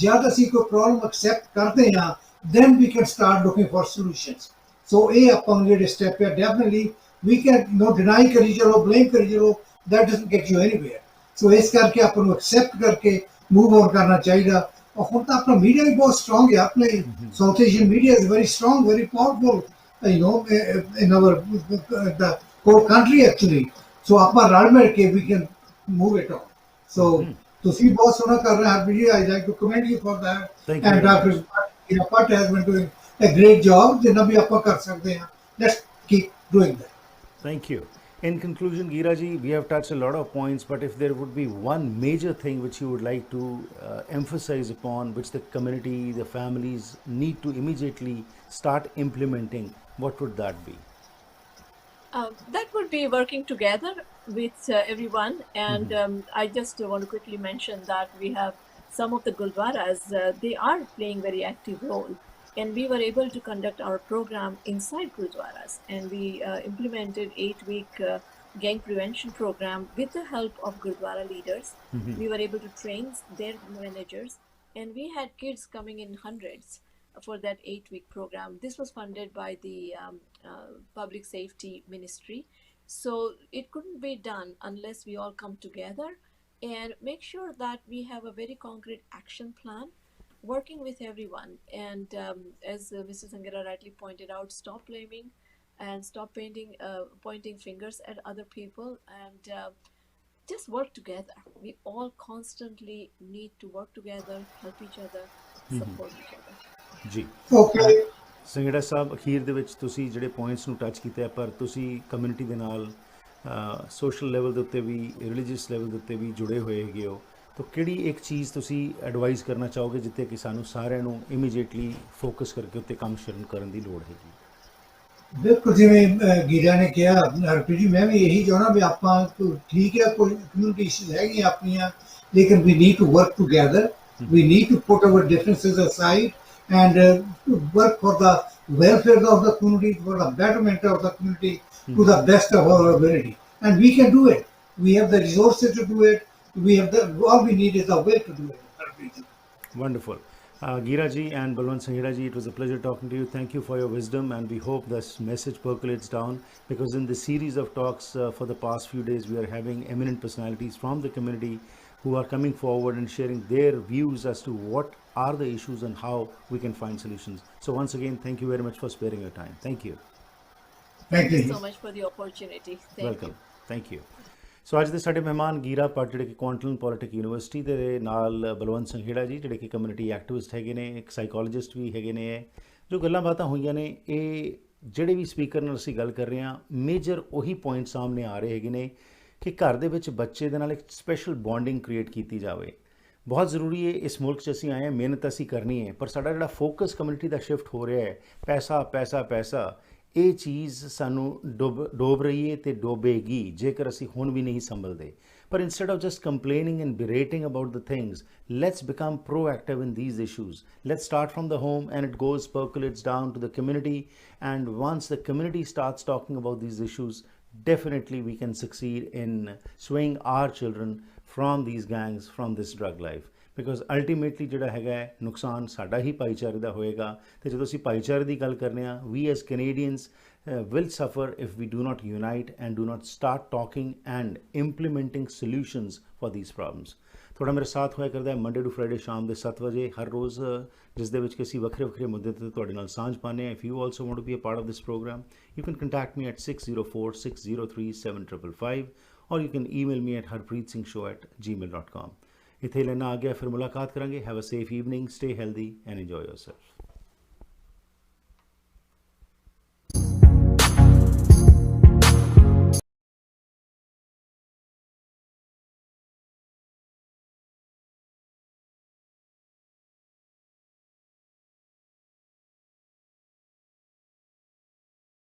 जब ਅਸੀਂ ਕੋਈ problem accept ਕਰਦੇ ਹਾਂ, then we can start looking for solutions. So ਇਹ ਆਪਾਂ ਨੂੰ ਜਿਹੜੇ step ਹੈ definitely we can deny ਕਰੀ ਚਲੋ blame ਕਰੀ ਚਲੋ that doesn't get you anywhere. So ਇਸ ਕਰਕੇ ਆਪਾਂ ਨੂੰ accept ਕਰਕੇ move on ਕਰਨਾ ਚਾਹੀਦਾ. ਔਰ ਹੁਣ ਤਾਂ ਆਪਣਾ media ਵੀ ਬਹੁਤ strong ਹੈ ਆਪਣੇ South Asian media is very strong, very powerful. In our the whole country actually. So ਆਪਾਂ ਰਲ ਮਿਲ ਕੇ we can move it on. So ਤੁਸੀਂ ਬਹੁਤ ਸੋਹਣਾ ਕਰ ਰਹੇ ਹੋ Harpreet ji I like to commend you for that. Thank you And very Dr. much. Gira Bhatt has been doing a great job. ਜਿੰਨਾ ਵੀ ਆਪਾਂ ਕਰ ਸਕਦੇ ਹਾਂ. Let's keep doing that. Thank you. In conclusion, Giraji, we have touched a lot of points, but if there would be one major thing which you would like to emphasize upon, which the community, the families need to immediately start implementing, what would that be? That would be working together with everyone. And I just want to quickly mention that we have some of the gurdwaras, they are playing very active role. And we were able to conduct our program inside gurdwaras. And we implemented 8-week gang prevention program with the help of gurdwara leaders. We were able to train their managers. And we had kids coming in hundreds for that 8-week program. This was funded by the Public Safety Ministry. So it couldn't be done unless we all come together and make sure that we have a very concrete action plan working with everyone. And as Mr. Sanghera rightly pointed out, stop blaming and stop pointing fingers at other people and just work together. We all constantly need to work together, help each other, support each other. ਜੀ Okay. Sanghera ਸਾਹਿਬ ਅਖੀਰ ਦੇ ਵਿੱਚ ਤੁਸੀਂ ਜਿਹੜੇ points ਨੂੰ touch ਕੀਤਾ ਪਰ ਤੁਸੀਂ ਕਮਿਊਨਿਟੀ ਦੇ ਨਾਲ ਸੋਸ਼ਲ ਲੈਵਲ ਦੇ ਉੱਤੇ ਵੀ ਰਿਲੀਜੀਅਸ ਲੈਵਲ ਦੇ ਉੱਤੇ ਵੀ ਜੁੜੇ ਹੋਏ ਹੈਗੇ ਹੋ ਤਾਂ ਕਿਹੜੀ ਇੱਕ ਚੀਜ਼ ਤੁਸੀਂ ਐਡਵਾਈਸ ਕਰਨਾ ਚਾਹੋਗੇ ਜਿੱਥੇ ਕਿ ਸਾਨੂੰ ਸਾਰਿਆਂ ਨੂੰ ਇਮੀਡੀਏਟਲੀ ਫੋਕਸ ਕਰਕੇ ਉੱਤੇ ਕੰਮ ਸ਼ੁਰੂ ਕਰਨ ਦੀ ਲੋੜ ਹੈਗੀ ਬਿਲਕੁਲ ਜਿਵੇਂ ਗੀਰਾ ਨੇ ਕਿਹਾ ਹਰਪ੍ਰੀਤ ਜੀ ਮੈਂ ਵੀ ਇਹੀ ਚਾਹੁੰਦਾ ਵੀ ਆਪਾਂ ਠੀਕ ਹੈ ਕੋਈ ਕਮਿਊਨਿਟੀ ਇਸ਼ੂਜ਼ ਹੈਗੀਆਂ ਆਪਣੀਆਂ ਲੇਕਿਨ we need to work together we need to put our differences aside and work for the welfare of the community, for the betterment of the community to the best of our ability. And we can do it. We have the resources to do it. We have all we need is a way to do it. Wonderful. Gira ji and Balwant Sanghera ji, it was a pleasure talking to you. Thank you for your wisdom and we hope this message percolates down because in the series of talks for the past few days we are having eminent personalities from the community who are coming forward and sharing their views as to what are the issues and how we can find solutions. So once again, thank you very much for sparing your time. Thank you. Thank you so much for the opportunity. Welcome. Thank you. ਸੋ ਅੱਜ ਦੇ ਸਾਡੇ ਮਹਿਮਾਨ Guerra Bhatt ਜਿਹੜੇ ਕਿ ਕੁਆਂਟਲਨ politic university ਦੇ ਨਾਲ ਬਲਵੰਤ ਸੰਘੇੜਾ ਜੀ ਜਿਹੜੇ ਕਿ ਕਮਿਊਨਿਟੀ ਐਕਟਿਵਿਸਟ ਹੈਗੇ ਨੇ ਇੱਕ ਸਾਈਕੋਲੋਜਿਸਟ ਵੀ ਹੈਗੇ ਨੇ ਜੋ ਗੱਲਾਂ ਬਾਤਾਂ ਹੋਈਆਂ ਨੇ ਇਹ ਜਿਹੜੇ ਵੀ ਸਪੀਕਰ ਨਾਲ ਅਸੀਂ ਗੱਲ ਕਰ ਰਹੇ ਹਾਂ ਮੇਜਰ ਉਹੀ ਪੁਆਇੰਟ ਸਾਹਮਣੇ ਆ ਰਹੇ ਹੈਗੇ ਨੇ ਕਿ ਘਰ ਦੇ ਵਿੱਚ ਬੱਚੇ ਦੇ ਨਾਲ ਇੱਕ ਸਪੈਸ਼ਲ ਬੌਂਡਿੰਗ ਕ੍ਰੀਏਟ ਕੀਤੀ ਜਾਵੇ ਬਹੁਤ ਜ਼ਰੂਰੀ ਹੈ ਇਸ ਮੁਲਕ 'ਚ ਅਸੀਂ ਆਏ ਹਾਂ ਮਿਹਨਤ ਅਸੀਂ ਕਰਨੀ ਹੈ ਪਰ ਸਾਡਾ ਜਿਹੜਾ ਫੋਕਸ ਕਮਿਊਨਿਟੀ ਦਾ ਸ਼ਿਫਟ ਹੋ ਰਿਹਾ ਹੈ ਪੈਸਾ ਪੈਸਾ ਪੈਸਾ ਇਹ ਚੀਜ਼ ਸਾਨੂੰ ਡੋਬ ਰਹੀ ਹੈ ਅਤੇ ਡੋਬੇਗੀ ਜੇਕਰ ਅਸੀਂ ਹੁਣ ਵੀ ਨਹੀਂ ਸੰਭਲਦੇ ਪਰ instead of just complaining and berating about the things, let's become proactive in these issues. Let's start from the home and it percolates down to the community, and once the community starts talking about these issues, definitely we can succeed in swaying our children from these gangs, from this drug life. Because ultimately ਜਿਹੜਾ ਹੈਗਾ ਨੁਕਸਾਨ ਸਾਡਾ ਹੀ ਭਾਈਚਾਰੇ ਦਾ ਹੋਏਗਾ ਅਤੇ ਜਦੋਂ ਅਸੀਂ ਭਾਈਚਾਰੇ ਦੀ ਗੱਲ ਕਰਨੇ ਹਾਂ we as Canadians will suffer if we do not unite and do not start talking and implementing solutions for these problems. ਥੋੜਾ ਮੇਰੇ ਸਾਥ ਹੋਇਆ ਕਰਦਾ ਹੈ ਮੰਡੇ ਟੂ ਫਰਾਈਡੇ ਸ਼ਾਮ ਦੇ 7 ਵਜੇ ਹਰ ਰੋਜ਼ ਜਿਸ ਦੇ ਵਿੱਚ ਕਿ ਅਸੀਂ ਵੱਖਰੇ ਵੱਖਰੇ ਮੁੱਦੇ 'ਤੇ ਤੁਹਾਡੇ ਨਾਲ ਸਾਂਝ ਪਾਉਂਦੇ ਹਾਂ. If you also want to be a part of this program you can contact me at 6046037555 or you can email me at harpreetsing@gmail.com. ਇੱਥੇ ਲੈਣਾ ਆ ਗਿਆ ਫਿਰ ਮੁਲਾਕਾਤ ਕਰਾਂਗੇ. Have a safe evening, stay healthy and enjoy yourself.